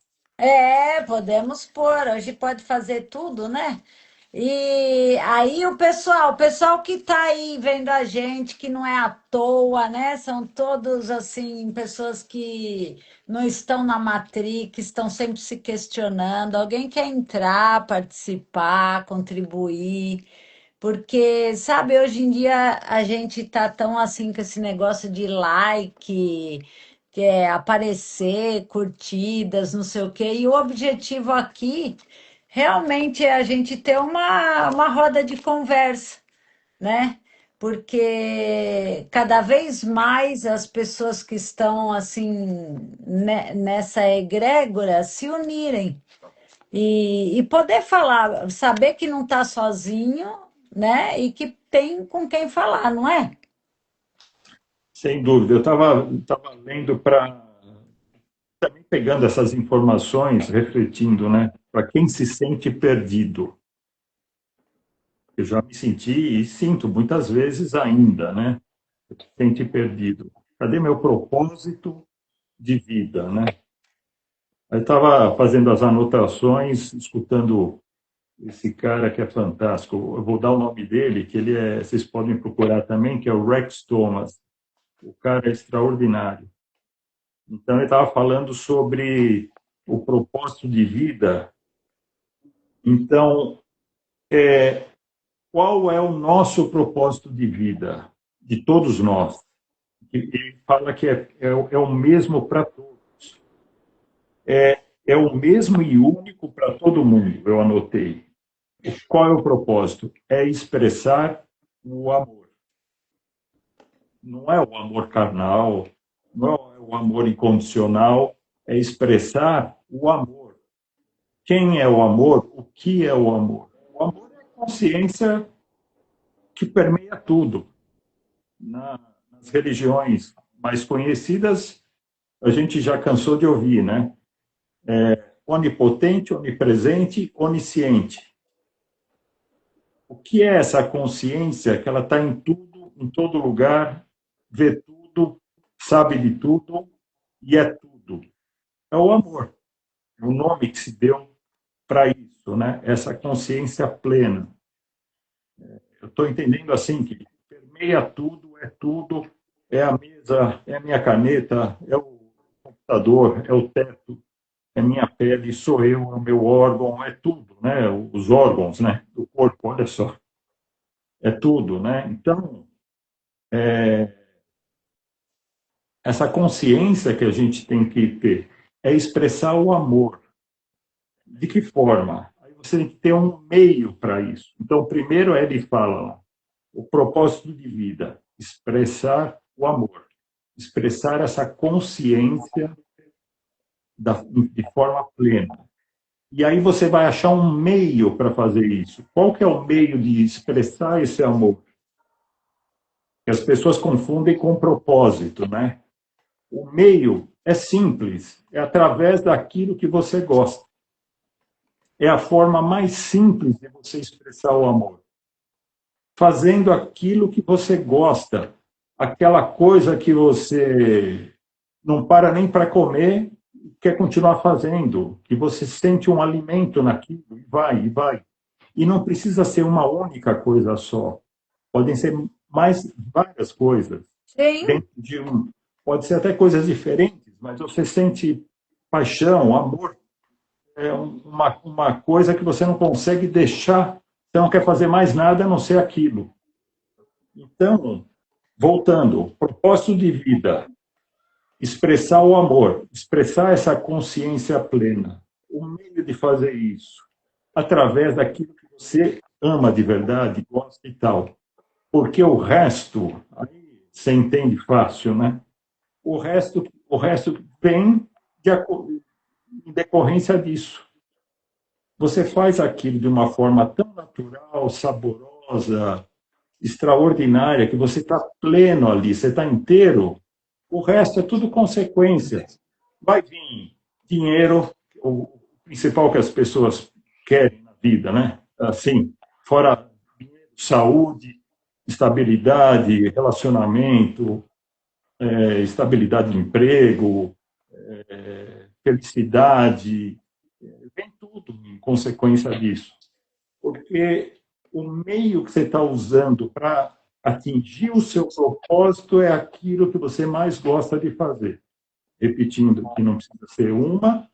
Podemos pôr, hoje pode fazer tudo, né? E aí o pessoal que está aí vendo a gente, que não é à toa, né? São todos assim, pessoas que não estão na Matrix, estão sempre se questionando. Alguém quer entrar, participar, contribuir. Porque, sabe, hoje em dia a gente tá tão assim com esse negócio de like, que é aparecer, curtidas, não sei o quê. E o objetivo aqui realmente é a gente ter uma roda de conversa, né? Porque cada vez mais as pessoas que estão assim nessa egrégora se unirem. E poder falar, saber que não está sozinho, né? E que tem com quem falar, não é? Sem dúvida. Eu estava lendo para também pegando essas informações, refletindo, né? Para quem se sente perdido. Eu já me senti e sinto muitas vezes ainda, né? Se sente perdido. Cadê meu propósito de vida, né? Eu estava fazendo as anotações, escutando esse cara que é fantástico. Eu vou dar o nome dele, que ele é, vocês podem procurar também, que é o Rex Thomas. O cara é extraordinário. Então, ele estava falando sobre o propósito de vida. Então, qual é o nosso propósito de vida, de todos nós? Ele fala que é o mesmo para todos. É o mesmo e único para todo mundo, eu anotei. Qual é o propósito? É expressar o amor. Não é o amor carnal, não é o amor incondicional, é expressar o amor. Quem é o amor? O que é o amor? O amor é a consciência que permeia tudo. Nas religiões mais conhecidas, a gente já cansou de ouvir, né? Onipotente, onipresente, onisciente. O que é essa consciência que ela está em tudo, em todo lugar, vê tudo, sabe de tudo e é tudo? É o amor. O nome que se deu para isso, né? Essa consciência plena. Eu estou entendendo assim que permeia tudo, é a mesa, é a minha caneta, é o computador, é o teto, é minha pele, sou eu, é o meu órgão, é tudo, né? Os órgãos, né? Do corpo, olha só, é tudo, né? Então, essa consciência que a gente tem que ter é expressar o amor. De que forma? Aí você tem que ter um meio para isso. Então, primeiro ele fala lá, o propósito de vida, expressar o amor, expressar essa consciência de forma plena. E aí você vai achar um meio para fazer isso. Qual que é o meio de expressar esse amor? Que as pessoas confundem com propósito, né? O meio é simples, é através daquilo que você gosta. É a forma mais simples de você expressar o amor. Fazendo aquilo que você gosta, aquela coisa que você não para nem para comer, quer continuar fazendo, que você sente um alimento naquilo, e vai, e vai. E não precisa ser uma única coisa só. Podem ser mais várias coisas. Sim. Dentro de um, pode ser até coisas diferentes, mas você sente paixão, amor, é uma coisa que você não consegue deixar, você não quer fazer mais nada a não ser aquilo. Então, voltando, propósito de vida, expressar o amor, expressar essa consciência plena. O meio de fazer isso, através daquilo que você ama de verdade, gosta e tal. Porque o resto, aí você entende fácil, né? O resto vem em decorrência disso. Você faz aquilo de uma forma tão natural, saborosa, extraordinária, que você está pleno ali, você está inteiro, o resto é tudo consequência. Vai vir dinheiro, o principal que as pessoas querem na vida, né? Assim, fora dinheiro, saúde, estabilidade, relacionamento, estabilidade de emprego, felicidade, vem tudo em consequência disso. Porque o meio que você está usando para atingir o seu propósito é aquilo que você mais gosta de fazer. Repetindo que não precisa ser uma,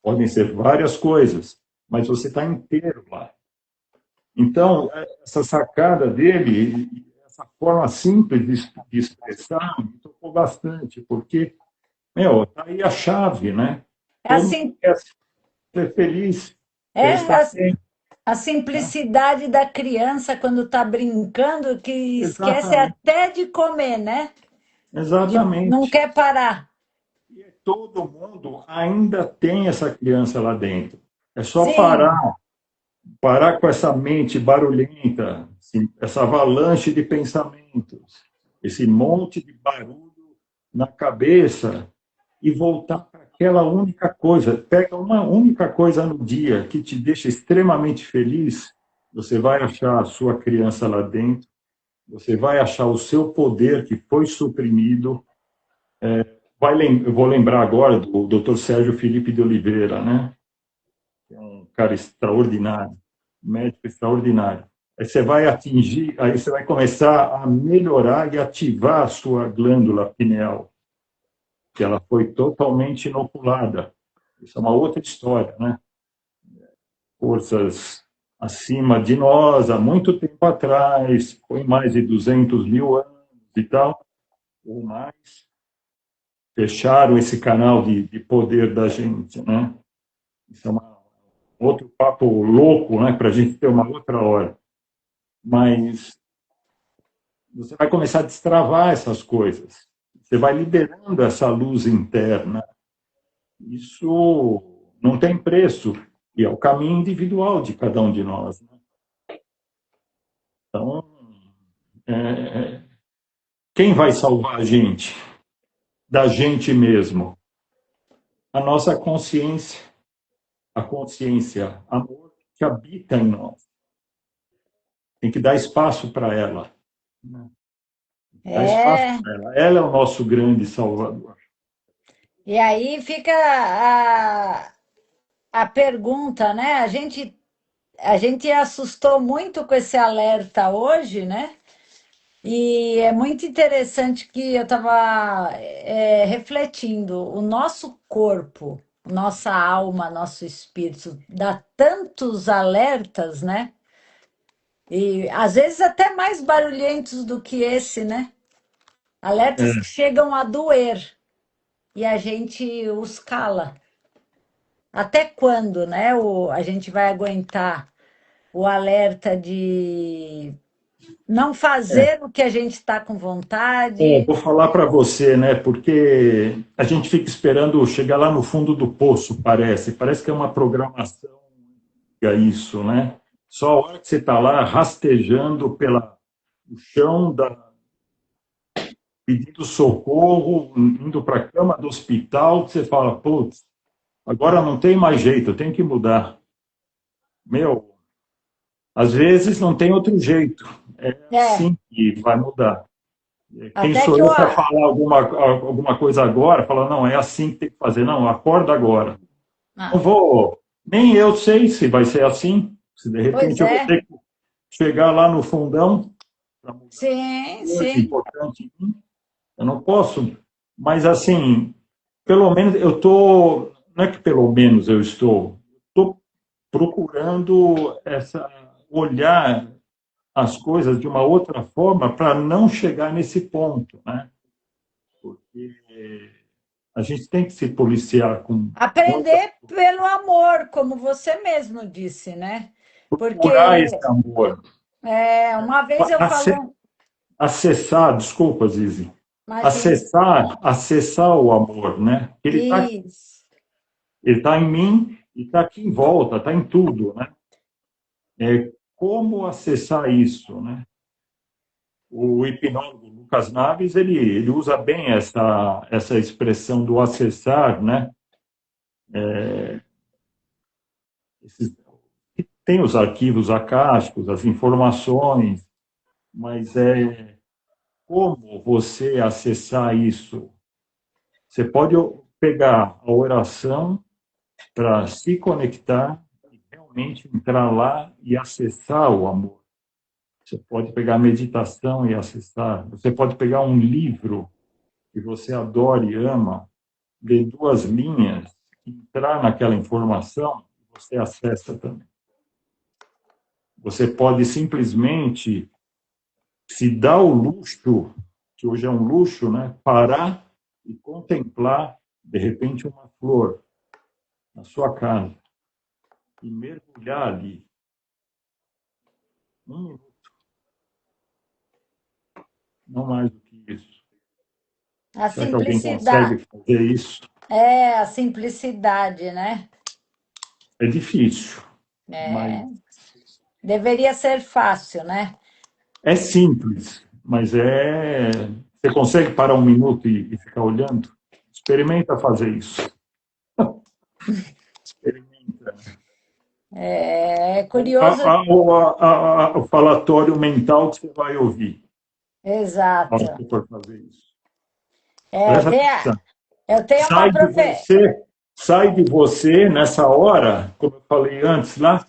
podem ser várias coisas, mas você está inteiro lá. Então, essa sacada dele, essa forma simples de expressar, me tocou bastante, porque, está aí a chave, né? É Todo mundo assim, quer ser feliz, quer é estar bem, a né? simplicidade da criança quando está brincando, que esquece Exatamente. até de comer, né? Que não Exatamente. quer parar. E todo mundo ainda tem essa criança lá dentro. É só Sim, parar com essa mente barulhenta, essa avalanche de pensamentos, esse monte de barulho na cabeça e voltar para aquela única coisa, pega uma única coisa no dia que te deixa extremamente feliz, você vai achar a sua criança lá dentro, você vai achar o seu poder que foi suprimido. Eu vou lembrar agora do Dr. Sérgio Felipe de Oliveira, né? Que é um cara extraordinário, um médico extraordinário. Aí você vai atingir, aí você vai começar a melhorar e ativar a sua glândula pineal, que ela foi totalmente inoculada. Isso é uma outra história, né? Forças acima de nós, há muito tempo atrás, foi mais de 200 mil anos e tal, ou mais, fecharam esse canal de poder da gente, né? Isso é outro papo louco, né? Para a gente ter uma outra hora. Mas você vai começar a destravar essas coisas. Você vai liberando essa luz interna. Isso não tem preço. E é o caminho individual de cada um de nós, né? Então, é, quem vai salvar a gente? Da gente mesmo? A nossa consciência. A consciência, amor que habita em nós. Tem que dar espaço para ela. Né? Dar espaço É, para ela. Ela é o nosso grande salvador. e aí fica a pergunta, né? A gente assustou muito com esse alerta hoje, né? E é muito interessante que eu estava refletindo, o nosso corpo, nossa alma, nosso espírito dá tantos alertas, né? E às vezes até mais barulhentos do que esse, né? Alertas que É, chegam a doer e a gente os cala. Até quando, né? A gente vai aguentar o alerta de não é. fazer o que a gente está com Bom, vontade. vou falar para você, né? Porque a gente fica esperando chegar lá no fundo do poço, parece. Parece que é uma programação, é isso, né? Só a hora que você está lá rastejando pela o chão pedindo socorro, indo para a cama do hospital, que você fala, putz, agora não tem mais jeito, eu tenho que mudar. Meu, às vezes não tem outro jeito. É É, assim que vai mudar. Quem até sou que eu para falar alguma coisa agora? Falar, não, é assim que tem que fazer. Não, acorda agora. Não ah, vou. Nem eu sei se vai ser assim. Se de pois repente eu vou é, ter que chegar lá no fundão para mudar sim, uma coisa sim. importante em mim, eu não posso. Mas assim, pelo menos eu estou. Não é que pelo menos eu estou procurando olhar as coisas de uma outra forma para não chegar nesse ponto, né? Porque a gente tem que se policiar com muita, Aprender pelo amor, como você mesmo disse, né? Porque procurar esse amor, uma vez eu falando, acessar, desculpa, Zizi, imagina, acessar o amor, né? isso, Ele tá em mim e está aqui em volta, está em tudo, né? Como acessar isso, né? O hipnólogo Lucas Naves ele usa bem essa expressão do acessar, né? Esses, tem os arquivos acásticos, as informações, mas como você acessar isso? Você pode pegar a oração para se conectar e realmente entrar lá e acessar o amor. Você pode pegar a meditação e acessar. Você pode pegar um livro que você adora e ama, ler duas linhas, entrar naquela informação, você acessa também. Você pode simplesmente se dar o luxo, que hoje é um luxo, né? Parar e contemplar, de repente, uma flor na sua casa e mergulhar ali. Um minuto, não mais do que isso. a Será que alguém simplicidade, consegue fazer isso? a simplicidade, né? É difícil, mas É, deveria ser fácil, né? é simples, mas Você consegue parar um minuto e ficar olhando? Experimenta fazer isso. Experimenta. É O, curioso, o falatório mental que você vai ouvir na hora exato. que for fazer isso. É, Presta atenção. eu tenho uma Sai de profe... você, sai de você nessa hora, como eu falei antes lá,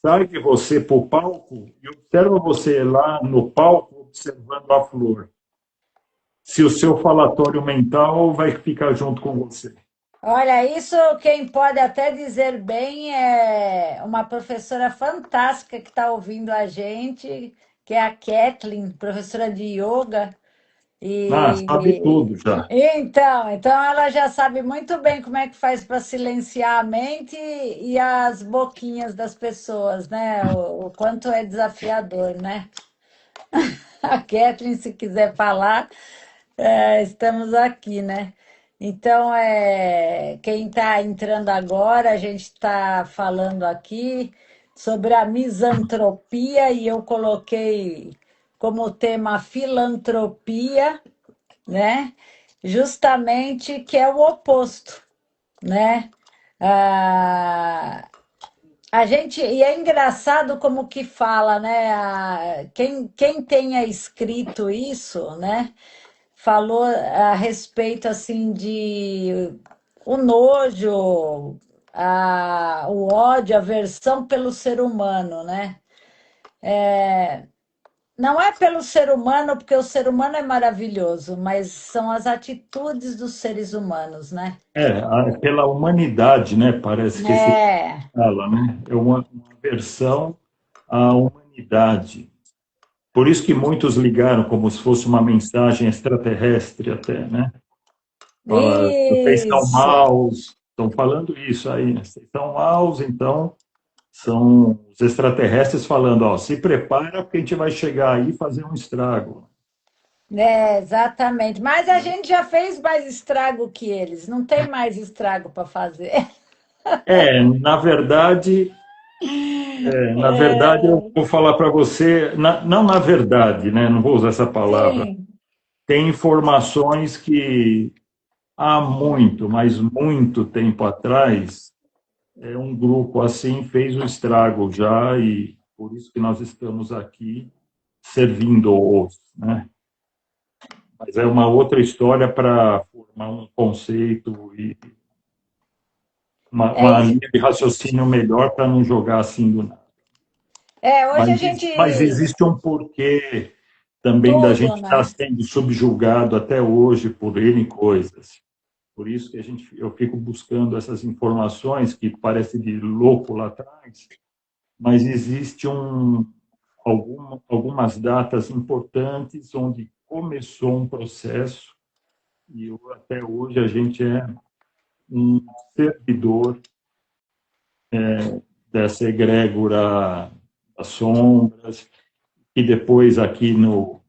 sai de você para o palco e observa você lá no palco observando a flor. Se o seu falatório mental vai ficar junto com você. Olha, isso quem pode até dizer bem é uma professora fantástica que está ouvindo a gente, que é a Kathleen, professora de yoga. Ah, sabe E tudo já. então ela já sabe muito bem como é que faz para silenciar a mente e as boquinhas das pessoas, né? O quanto é desafiador, né? A Kathleen, se quiser falar, estamos aqui, né? Então, quem está entrando agora, a gente está falando aqui sobre a misantropia e eu coloquei como tema filantropia, né? Justamente que é o oposto, né? Ah, a gente, e é engraçado como que fala, né? Quem tenha escrito isso, né? Falou a respeito assim de o nojo, o ódio, a aversão pelo ser humano, né? Não é pelo ser humano, porque o ser humano é maravilhoso, mas são as atitudes dos seres humanos, né? Pela humanidade, né? Parece que esse É, fala, né? É uma versão à humanidade. Por isso que muitos ligaram como se fosse uma mensagem extraterrestre até, né? Fala, vocês são isso, maus, estão falando isso aí, né? Vocês são maus, então são os extraterrestres falando, ó, se prepara porque a gente vai chegar aí e fazer um estrago. exatamente. Mas a gente já fez mais estrago que eles, não tem mais estrago para fazer. Na verdade eu vou falar para você, não na verdade, né? Não vou usar essa palavra. Sim, Tem informações que há muito, mas muito tempo atrás, um grupo assim fez o estrago já e por isso que nós estamos aqui servindo-os, né? Mas é uma outra história para formar um conceito e é, uma linha de raciocínio melhor para não jogar assim do nada. hoje a gente Mas existe um porquê também da tudo, gente estar né? sendo subjugado até hoje por N coisas. Por isso que eu fico buscando essas informações que parece de louco lá atrás, mas existe algumas datas importantes onde começou um processo e até hoje a gente é um servidor dessa egrégora das sombras, e depois aqui no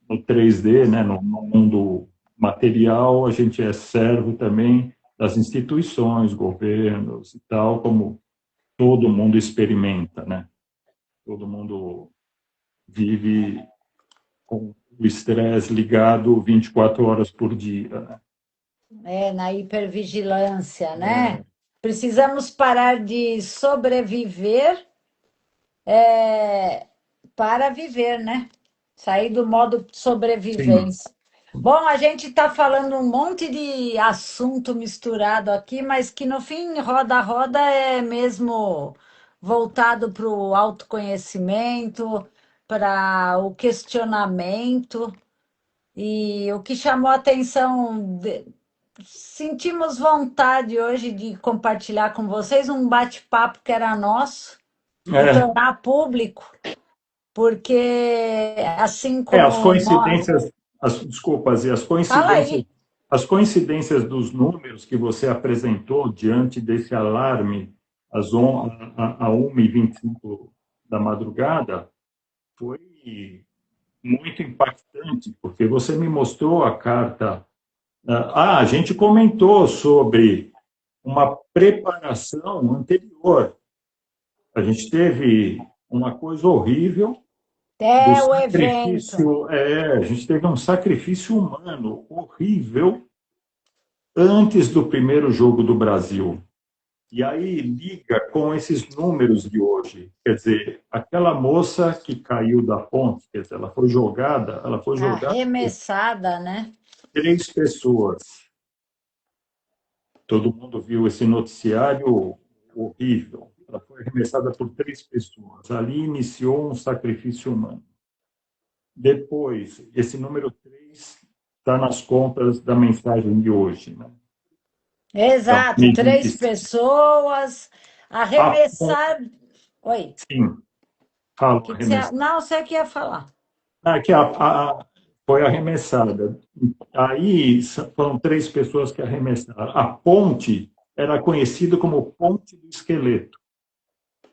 3D, né, no mundo material, a gente é servo também das instituições, governos e tal, como todo mundo experimenta, né? Todo mundo vive com o estresse ligado 24 horas por dia, né? Na hipervigilância, né? Precisamos parar de sobreviver para viver, né? Sair do modo Sim. sobrevivência. Bom, a gente está falando um monte de assunto misturado aqui, mas que no fim, roda-roda é mesmo voltado para o autoconhecimento, para o questionamento. E o que chamou a atenção, sentimos vontade hoje de compartilhar com vocês um bate-papo que era nosso e É, tornar público, porque assim as como nós. coincidências, desculpas, e Fala aí. as coincidências dos números que você apresentou diante desse alarme a 1h25 da madrugada foi muito impactante, porque você me mostrou a carta. A gente comentou sobre uma preparação anterior. A gente teve uma coisa horrível do É o evento. sacrifício, a gente teve um sacrifício humano horrível antes do primeiro jogo do Brasil. E aí liga com esses números de hoje. Quer dizer, aquela moça que caiu da ponte, quer dizer, ela foi jogada por Arremessada, né? 3 pessoas. Todo mundo viu esse noticiário horrível. Ela foi arremessada por 3 pessoas. Ali iniciou um sacrifício humano. Depois, esse número 3 está nas contas da mensagem de hoje, né? Então, Exato, três 2025. pessoas A arremessar. Oi, sim, falam que você... arremessar. Não, você que ia falar. Que foi arremessada. Aí foram 3 pessoas que arremessaram. A ponte era conhecida como Ponte do Esqueleto.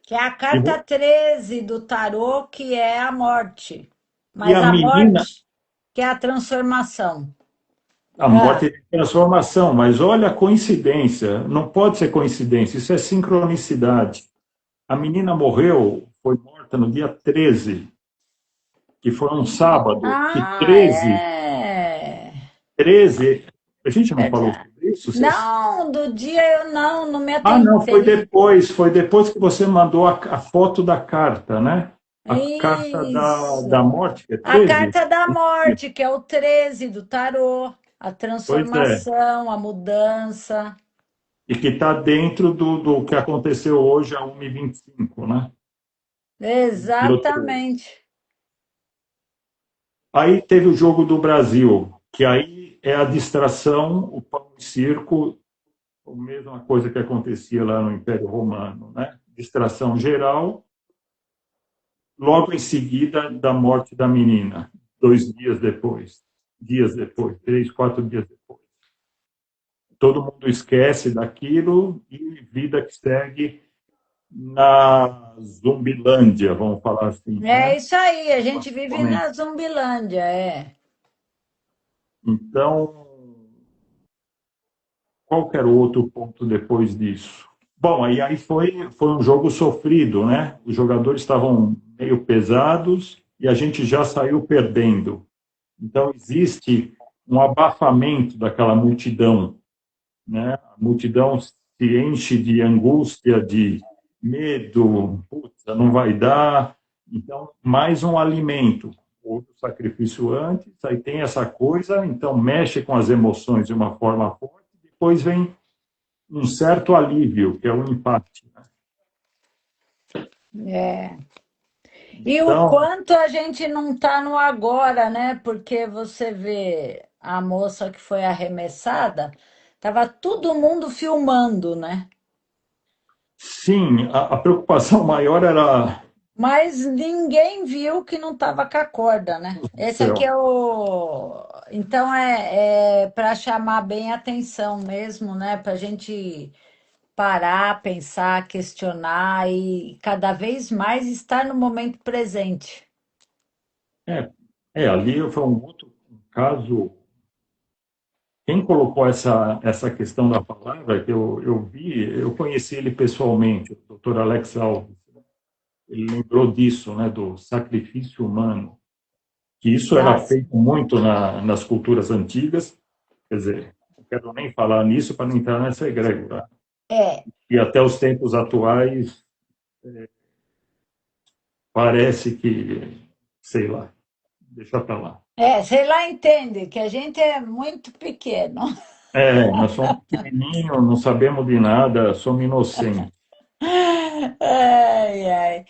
Que é a E, carta 13 do tarô, que é a morte. e Mas a a menina, morte, que é a transformação. a Ah, morte de transformação, mas olha a coincidência, não pode ser coincidência, isso é sincronicidade. A menina morreu, foi morta no dia 13, que foi um sábado, que é. 13, a gente não falou Verdade. sobre isso? Vocês... Não, do dia eu não me Não, atentei. foi depois que você mandou a foto da carta, né? A carta da Isso. morte, que é A 13? carta da morte, que é o 13 do tarô, a Pois é, transformação, a mudança. e que está dentro do que aconteceu hoje a 1h25, né? Número 13. Exatamente. Aí teve o jogo do Brasil, que aí é a distração, o pão e circo, a mesma coisa que acontecia lá no Império Romano, né? Distração geral, logo em seguida da morte da menina, 2 dias depois, 3, 4 dias depois. Todo mundo esquece daquilo e vida que segue na Zumbilândia, vamos falar assim, É né? isso aí, a gente vive Basicamente. na Zumbilândia, é. Então, qual que era o outro ponto depois disso? Bom, aí foi um jogo sofrido, né? Os jogadores estavam meio pesados e a gente já saiu perdendo. Então, existe um abafamento daquela multidão, né? A multidão se enche de angústia, de medo, putz, não vai dar. Então, mais um alimento. Outro sacrifício antes, aí tem essa coisa, então mexe com as emoções de uma forma forte, depois vem um certo alívio, que é o empate. Né? É. E o Então, quanto a gente não está no agora, né? Porque você vê a moça que foi arremessada, tava todo mundo filmando, né? sim, a preocupação maior era Mas ninguém viu que não estava com a corda, né? Deus do Esse aqui céu. é o. Então é para chamar bem a atenção mesmo, né? Para a gente parar, pensar, questionar e cada vez mais estar no momento presente. É, ali foi um outro caso. Quem colocou essa questão da palavra, que eu vi, eu conheci ele pessoalmente, o doutor Alex Alves. Ele lembrou disso, né, do sacrifício humano, que isso era Nossa, feito muito nas culturas antigas. Quer dizer, não quero nem falar nisso para não entrar nessa egrégora. é. E até os tempos atuais, parece que, sei lá, deixa para lá. É, sei lá, entende que a gente é muito pequeno. Nós somos pequenininhos, não sabemos de nada, somos inocentes. Ai, ai.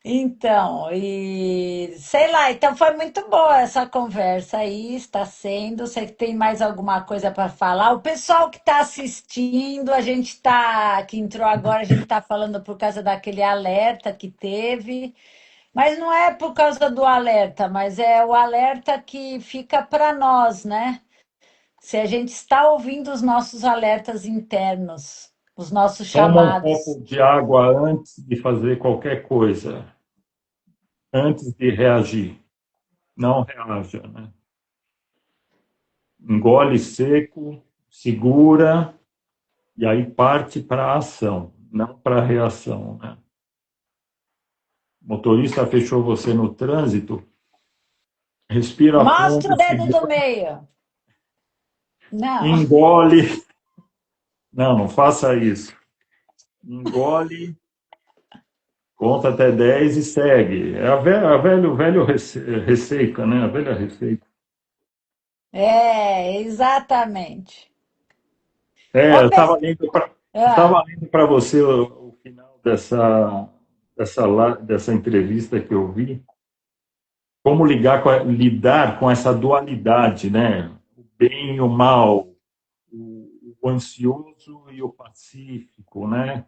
Então, e sei lá, então foi muito boa essa conversa aí, está sendo. Você tem mais alguma coisa para falar? O pessoal que está assistindo, a gente tá, que entrou agora, a gente está falando por causa daquele alerta que teve, mas não é por causa do alerta, mas é o alerta que fica para nós, né? Se a gente está ouvindo os nossos alertas internos, os nossos Toma um chamados. copo de água antes de fazer qualquer coisa, antes de reagir. Não reaja, né? Engole seco, segura e aí parte para a ação, não para a reação, né? O motorista fechou você no trânsito, respira Mostra fundo, o dedo do segura, meio. Não. engole. Não, não faça isso. engole, conta até 10 e segue. É velho receita, né? A velha receita. É, exatamente. Ô, É, Pe- eu ah, tava lendo para você o final dessa entrevista que eu vi, como lidar com essa dualidade, né? O bem e o mal, o ansioso e o pacífico, né?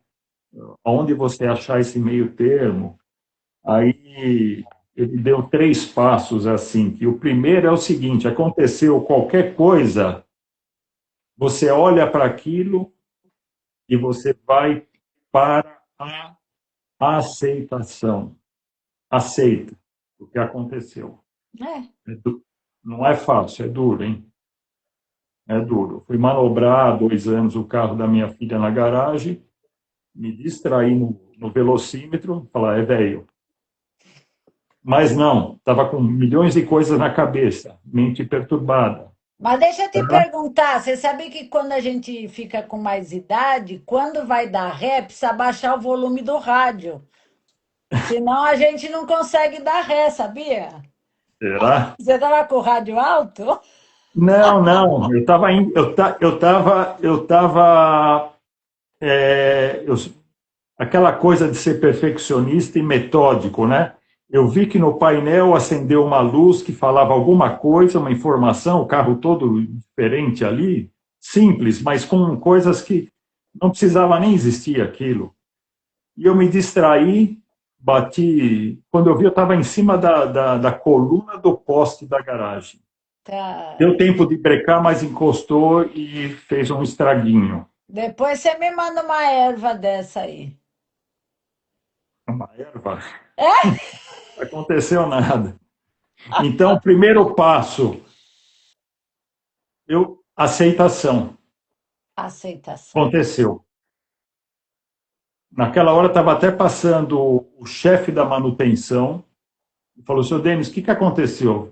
Onde você achar esse meio termo. Aí ele deu três passos assim, que o primeiro é o seguinte: aconteceu qualquer coisa, você olha para aquilo e você vai para a aceitação. Aceita o que aconteceu. é, Não é fácil, é duro, hein? É duro. Fui manobrar há 2 anos o carro da minha filha na garagem, me distraí no velocímetro, falar, é velho. Mas não, estava com milhões de coisas na cabeça, mente perturbada. mas deixa eu te Tá? perguntar, você sabe que quando a gente fica com mais idade, quando vai dar ré, precisa baixar o volume do rádio. Senão a gente não consegue dar ré, sabia? Será? Você estava com o rádio alto? Não, não. Eu aquela coisa de ser perfeccionista e metódico, né? Eu vi que no painel acendeu uma luz que falava alguma coisa, uma informação, o carro todo diferente ali, simples, mas com coisas que não precisava nem existir aquilo. E eu me distraí, bati. Quando eu vi, eu estava em cima da coluna do poste da garagem. Tá. Deu tempo de brecar, mas encostou e fez um estraguinho. Depois você me manda uma erva dessa aí. Uma erva. É? Não aconteceu nada. Então, primeiro passo, aceitação. Aceitação. Aconteceu. Naquela hora estava até passando o chefe da manutenção e falou: Seu Denis, o que aconteceu?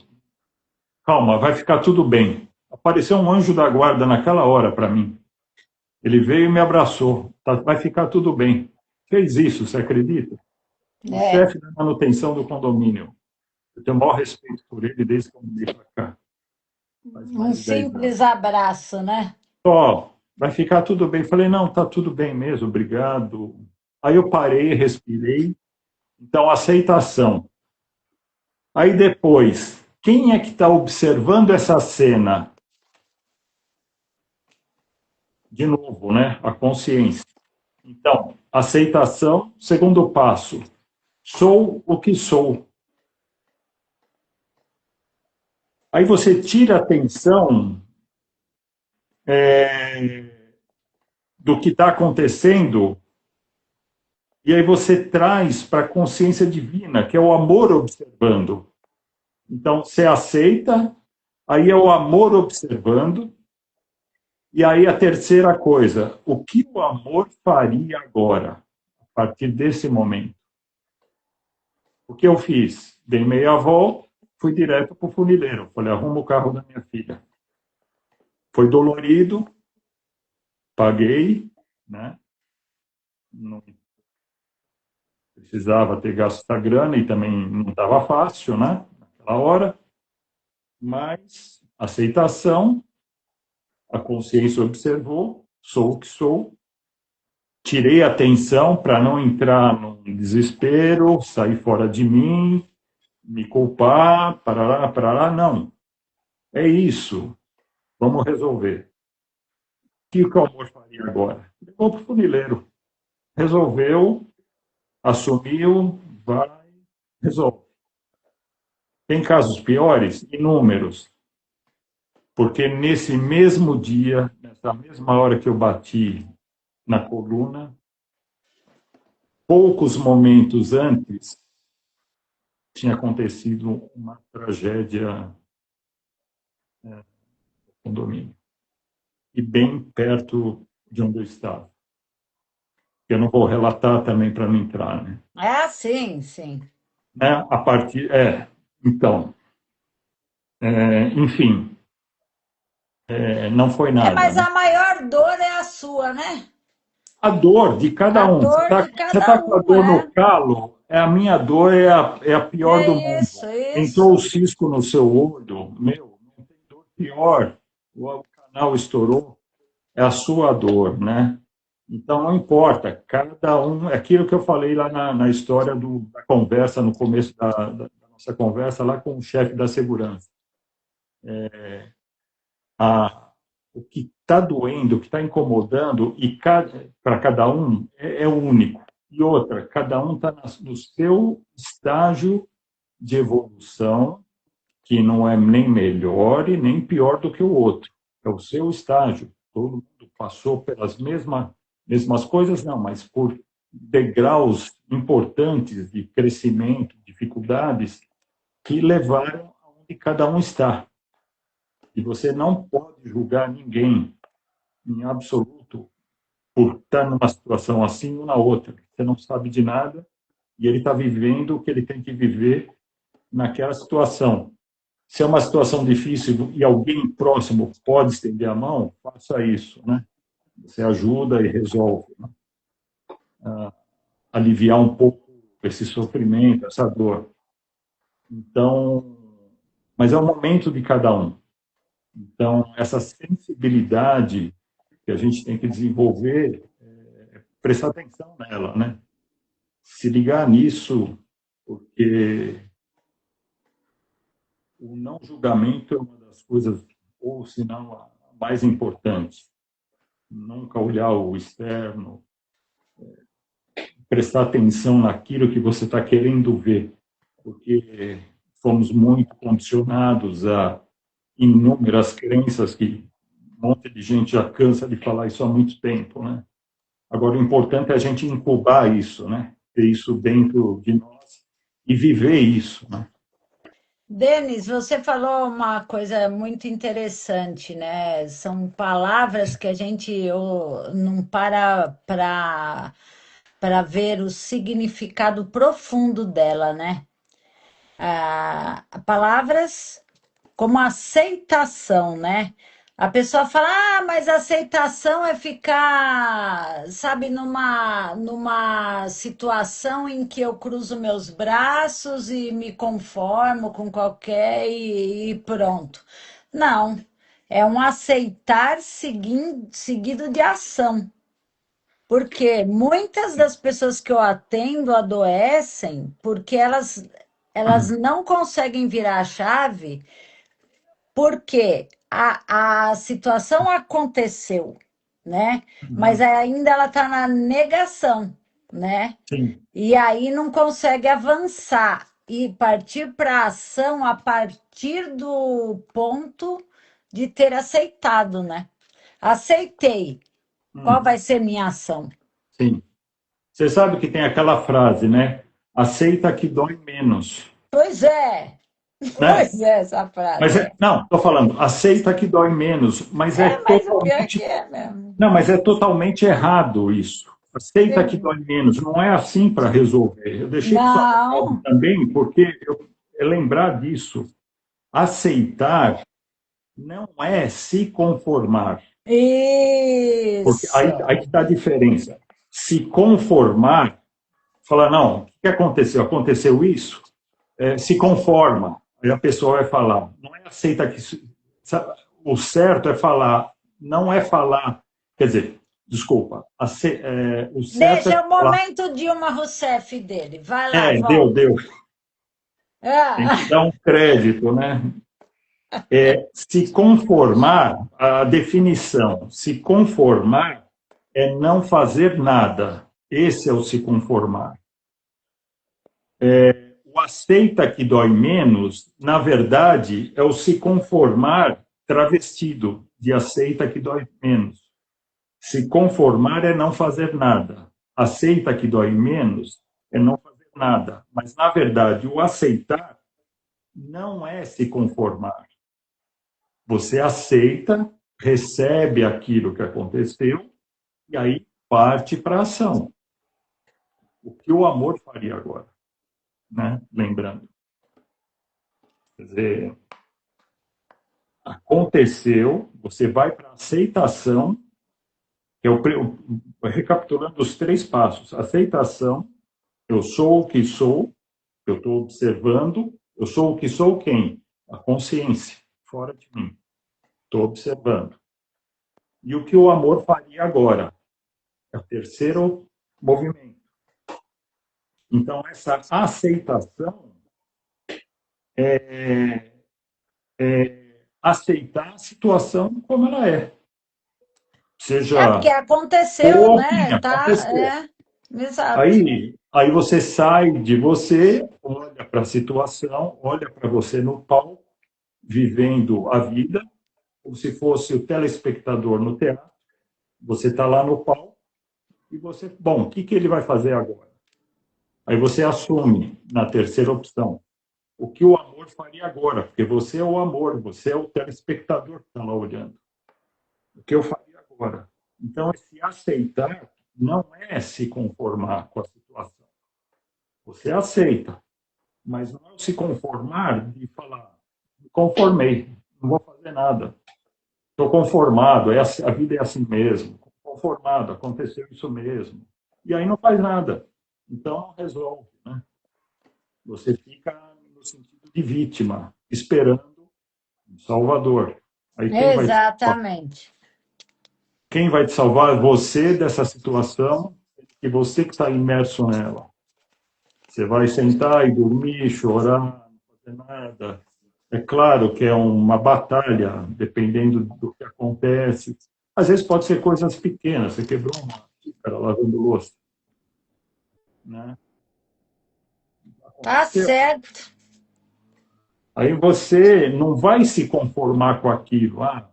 Calma, vai ficar tudo bem. Apareceu um anjo da guarda naquela hora para mim. Ele veio e me abraçou. Vai ficar tudo bem. Fez isso, você acredita? O É, chefe da manutenção do condomínio. Eu tenho o maior respeito por ele desde que eu mudei para cá, faz um mais de 10 anos. simples abraço, né? Só, vai ficar tudo bem. Falei, não, tá tudo bem mesmo, obrigado. Aí eu parei, respirei. Então, aceitação. Aí depois, quem é que está observando essa cena? De novo, né? A consciência. Então, aceitação, segundo passo. Sou o que sou. Aí você tira a atenção do que está acontecendo e aí você traz para a consciência divina, que é o amor observando. Então, você aceita, aí é o amor observando, e aí a terceira coisa, o que o amor faria agora, a partir desse momento? O que eu fiz? Dei meia volta, fui direto para o funileiro. Falei, arruma o carro da minha filha. Foi dolorido, paguei, né? Não precisava ter gasto essa grana e também não estava fácil, né? Naquela hora, mas aceitação, a consciência observou, sou o que sou, tirei a atenção para não entrar num desespero, sair fora de mim, me culpar, parará, não. É isso, vamos resolver. O que o amor faria agora? Levou para o funileiro. Resolveu, assumiu, vai, resolve. Tem casos piores? Inúmeros. Porque nesse mesmo dia, nessa mesma hora que eu bati na coluna, poucos momentos antes, tinha acontecido uma tragédia no condomínio. E bem perto de onde eu estava. Eu não vou relatar também para não entrar, né? Ah, sim, sim. A partir. Então, enfim, não foi É, nada, mas né? a maior dor é a sua, né? A dor de cada A um. Você dor está de você cada tá com a um, dor é. no calo, a minha dor é a pior do É mundo. isso, Entrou o isso. cisco no seu olho, meu, não tem dor pior. O canal estourou, é a sua dor, né? Então, não importa, cada um. É aquilo que eu falei lá na história da conversa, no começo da nossa conversa, lá com o chefe da segurança. A, o que está doendo, o que está incomodando, e para cada um é único. E outra, cada um está no seu estágio de evolução, que não é nem melhor e nem pior do que o outro. É o seu estágio. Todo mundo passou pelas mesmas coisas, não, mas por degraus importantes de crescimento, dificuldades, que levaram aonde cada um está. E você não pode julgar ninguém em absoluto por estar numa situação assim ou na outra. Você não sabe de nada e ele está vivendo o que ele tem que viver naquela situação. Se é uma situação difícil e alguém próximo pode estender a mão, faça isso, né? Você ajuda e resolve, né? Aliviar um pouco esse sofrimento, essa dor. Então, mas é o momento de cada um. Então, essa sensibilidade que a gente tem que desenvolver, prestar atenção nela, né? Se ligar nisso, porque o não julgamento é uma das coisas, ou se não, a mais importante. Nunca olhar o externo, prestar atenção naquilo que você está querendo ver, porque fomos muito condicionados a inúmeras crenças que um monte de gente já cansa de falar isso há muito tempo, né? Agora, o importante é a gente incubar isso, né? Ter isso dentro de nós e viver isso, né? Denis, você falou uma coisa muito interessante, né? São palavras que a gente não para ver o significado profundo dela, né? Palavras como aceitação, né? A pessoa fala, mas aceitação é ficar, sabe, numa situação em que eu cruzo meus braços e me conformo com qualquer e pronto. Não, é um aceitar seguido de ação. Porque muitas das pessoas que eu atendo adoecem porque elas não conseguem virar a chave porque a situação aconteceu, né? Mas Uhum. ainda ela está na negação, né? Sim. E aí não consegue avançar e partir para a ação a partir do ponto de ter aceitado, né? Aceitei. Qual Uhum. vai ser minha ação? Sim. Você sabe que tem aquela frase, né? Aceita que dói menos, Pois é, né? pois é, essa Mas frase é. não, estou falando, aceita que dói menos, mas é É, mas o pior é que totalmente, é mesmo. não, mas é totalmente errado isso. Aceita que Sim. dói menos, não é assim para resolver. Eu deixei isso anotado Não, também, porque é lembrar disso. Aceitar não é se conformar, porque aí isso. está a diferença. Se conformar, falar, não, o que aconteceu? Aconteceu isso? Se conforma. Aí a pessoa vai falar, não é aceita que o certo é falar, não é falar, quer dizer, desculpa, o certo é Deixa o falar, momento Dilma Rousseff dele. Vai lá, deu, volta. tem que Ah, dar um crédito, né? Se conformar, a definição, se conformar é não fazer nada. Esse é o se conformar. O aceita que dói menos, na verdade, é o se conformar travestido de aceita que dói menos. Se conformar é não fazer nada. Aceita que dói menos é não fazer nada. Mas, na verdade, o aceitar não é se conformar. Você aceita, recebe aquilo que aconteceu e aí parte para a ação. O que o amor faria agora, né? Lembrando. Quer dizer, aconteceu, você vai para a aceitação que é recapitulando os 3 passos. Aceitação, eu sou o que sou, eu estou observando, eu sou o que sou quem? A consciência, fora de mim. Estou observando. E o que o amor faria agora? É o terceiro movimento. Então, essa aceitação é aceitar a situação como ela é. É porque Seja aconteceu, boa ou né? ruim, Tá, aconteceu. exato. Aí você sai de você, olha para a situação, olha para você no palco, vivendo a vida, como se fosse o telespectador no teatro. Você está lá no palco e você, bom, o que ele vai fazer agora? Aí você assume, na terceira opção, o que o amor faria agora, porque você é o amor, você é o telespectador que está lá olhando. O que eu faria agora? Então, esse aceitar não é se conformar com a situação. Você aceita, mas não é se conformar de falar, me conformei, não vou fazer nada. Estou conformado, a vida é assim mesmo. Conformado, aconteceu isso mesmo. E aí não faz nada. Então não resolve, né? Você fica no sentido de vítima, esperando um salvador. Aí Exatamente. quem vai te salvar? Você dessa situação e você que está imerso nela. Você vai sentar e dormir, chorar, não fazer nada. É claro que é uma batalha, dependendo do que acontece. Às vezes pode ser coisas pequenas, você quebrou uma xícara lavando louça, né? Tá Aconteceu. certo. Aí você não vai se conformar com aquilo. Ah,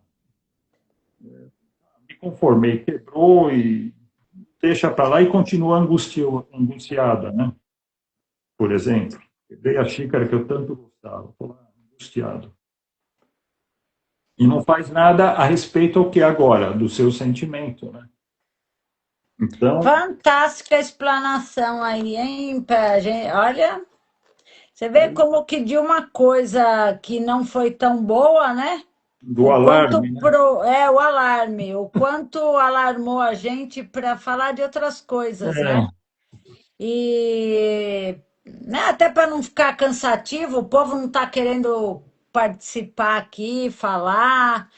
me conformei, quebrou e deixa para lá e continua angustiada, né? Por exemplo, quebrei a xícara que eu tanto gostava, estou lá angustiado. E não faz nada a respeito ao que é agora, do seu sentimento, né? Então, Fantástica explanação aí, hein, pra gente. Olha, você vê aí, como que de uma coisa que não foi tão boa, né? do O quanto alarme, né? é o alarme, o quanto alarmou a gente para falar de outras coisas, né? É, E né, até para não ficar cansativo, o povo não está querendo participar aqui, falar,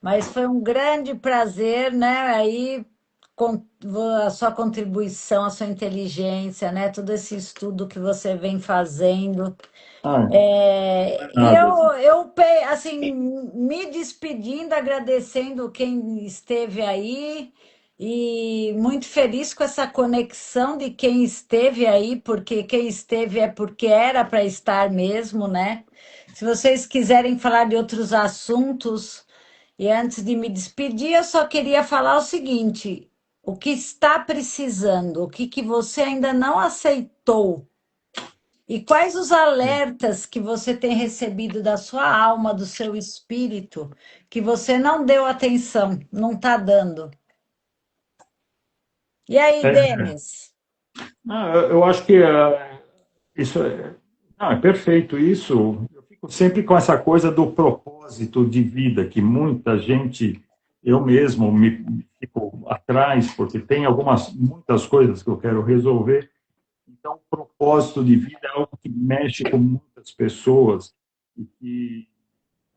mas foi um grande prazer, né? Aí com a sua contribuição, a sua inteligência, né? Todo esse estudo que você vem fazendo. não é E nada. assim, me despedindo, agradecendo quem esteve aí e muito feliz com essa conexão de quem esteve aí, porque quem esteve é porque era para estar mesmo, né? Se vocês quiserem falar de outros assuntos, e antes de me despedir, eu só queria falar o seguinte: o que está precisando, o que que você ainda não aceitou? E quais os alertas que você tem recebido da sua alma, do seu espírito, que você não deu atenção, não está dando? E aí, É, Denis? eu acho que isso é perfeito isso. Eu fico sempre com essa coisa do propósito de vida, que muita gente, eu mesmo me fico atrás, porque tem muitas coisas que eu quero resolver. Então, o propósito de vida é algo que mexe com muitas pessoas e que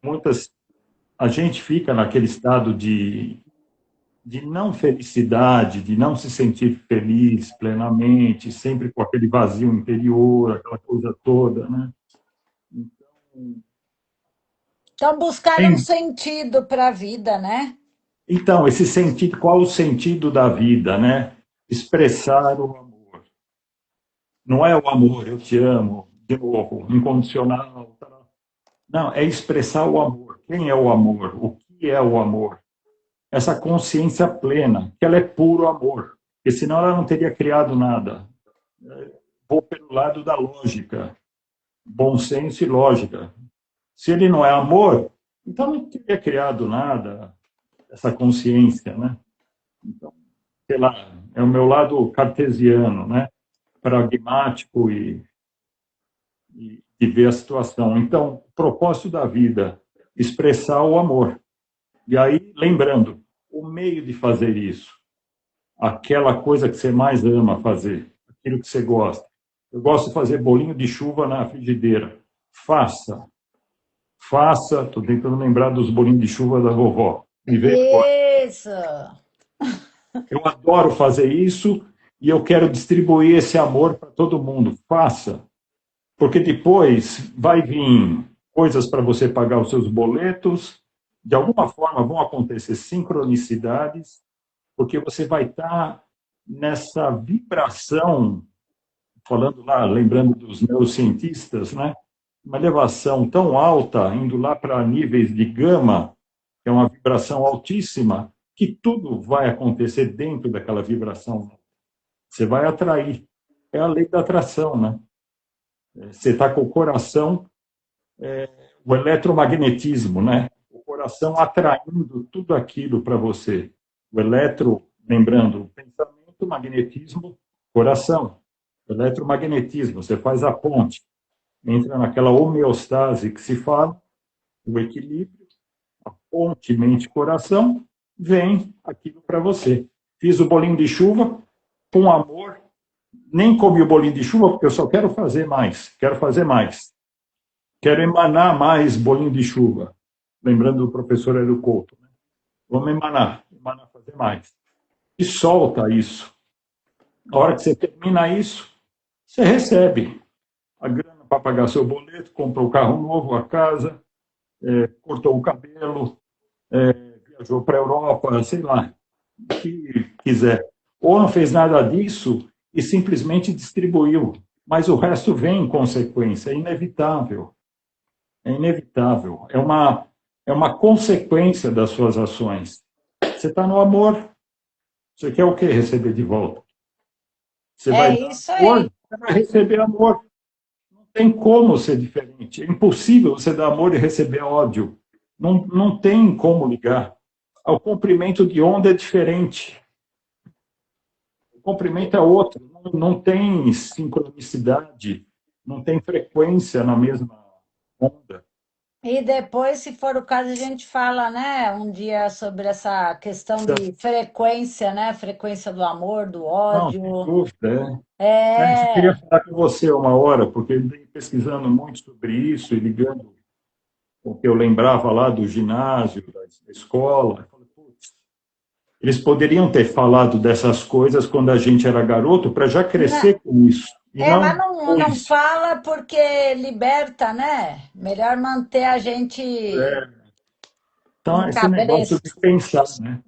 muitas a gente fica naquele estado de não felicidade, de não se sentir feliz plenamente, sempre com aquele vazio interior, aquela coisa toda, né? Então, buscar um Tem- sentido para a vida, né? Então, esse sentido, qual o sentido da vida, né? Expressar o amor. Não é o amor, eu te amo, de novo, incondicional. Tá? Não, é expressar o amor. Quem é o amor? O que é o amor? Essa consciência plena, que ela é puro amor, porque senão ela não teria criado nada. Vou pelo lado da lógica, bom senso e lógica. Se ele não é amor, então não teria criado nada, essa consciência, né? Então, sei lá, é o meu lado cartesiano, né? Pragmático e ver a situação. Então, o propósito da vida, expressar o amor. E aí, lembrando, o meio de fazer isso. aquela coisa que você mais ama fazer, aquilo que você gosta. Eu gosto de fazer bolinho de chuva na frigideira. Faça, faça. Estou tentando lembrar dos bolinhos de chuva da vovó. Me veio agora. Isso. Eu adoro fazer isso e eu quero distribuir esse amor para todo mundo. Faça, porque depois vai vir coisas para você pagar os seus boletos. De alguma forma vão acontecer sincronicidades, porque você vai estar nessa vibração, falando lá, lembrando dos neurocientistas, né? Uma elevação tão alta, indo lá para níveis de gama, que é uma vibração altíssima, que tudo vai acontecer dentro daquela vibração. Você vai atrair. É a lei da atração, né? Você está com o coração, o eletromagnetismo, né? O coração atraindo tudo aquilo para você. O eletro, lembrando, pensamento, magnetismo, coração. Eletromagnetismo, você faz a ponte. Entra naquela homeostase que se fala, o equilíbrio, a ponte mente-coração, vem aquilo para você. Fiz o bolinho de chuva com amor, nem comi o bolinho de chuva porque eu só quero fazer mais, quero fazer mais. Quero emanar mais bolinho de chuva. Lembrando do professor Hélio Couto. Né? Vamos emanar, fazer mais. E solta isso. Na hora que você termina isso, você recebe a grana para pagar seu boleto, comprou o carro novo, a casa, cortou o cabelo, viajou para a Europa, sei lá, o que quiser. Ou não fez nada disso e simplesmente distribuiu. Mas o resto vem em consequência, é inevitável. É inevitável. É uma consequência das suas ações. Você está no amor. Você quer o quê? Receber de volta. Você É vai dar isso amor, aí. você vai receber amor. Não tem como ser diferente. É impossível você dar amor e receber ódio. Não, não tem como ligar. O comprimento de onda é diferente. O comprimento é outro. Não, não tem sincronicidade, não tem frequência na mesma onda. E depois, se for o caso, a gente fala, né, um dia sobre essa questão de frequência, né? Frequência do amor, do Não, sem ódio. dúvida. Eu queria É, falar com você uma hora, porque eu andei pesquisando muito sobre isso e ligando o que eu lembrava lá do ginásio, da escola. Eu falei, putz, eles poderiam ter falado dessas coisas quando a gente era garoto para já na- crescer com isso, e mas não não depois. fala porque liberta, né? Melhor manter a gente Então, em esse negócio cabresto. de pensar, né?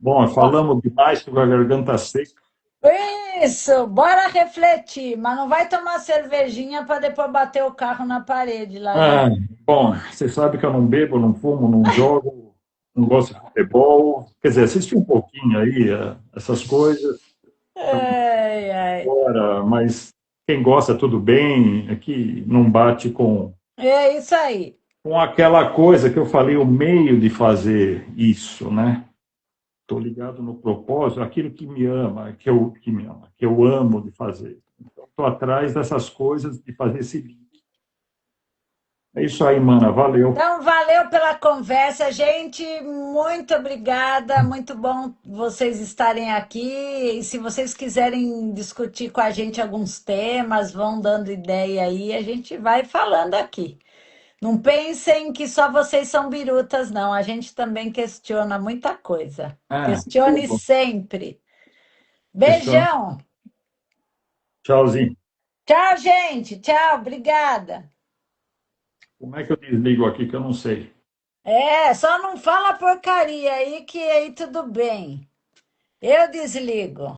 Bom, falamos demais com a garganta seca. Isso, bora refletir, mas não vai tomar cervejinha para depois bater o carro na parede lá de. Ah, bom, você sabe que eu não bebo, não fumo, não jogo, não gosto de futebol. Quer dizer, assisti um pouquinho aí essas coisas, Ai, ai. fora, mas quem gosta, tudo bem, é que não bate É isso aí. com aquela coisa que eu falei, o meio de fazer isso, né? Estou ligado no propósito, aquilo que me ama, que eu amo de fazer. Então, estou atrás dessas coisas, de fazer esse link. É isso aí, mana, valeu. Então, valeu pela conversa, gente. Muito obrigada. Muito bom vocês estarem aqui. E se vocês quiserem discutir com a gente alguns temas, vão dando ideia aí, a gente vai falando aqui. Não pensem que só vocês são birutas, não. A gente também questiona muita coisa. Ah, Questione tudo. sempre. Fechou. Beijão. Tchauzinho. Tchau, gente. Tchau. Obrigada. Como é que eu desligo aqui que eu não sei? É, só não fala porcaria aí que aí tudo bem. Eu desligo.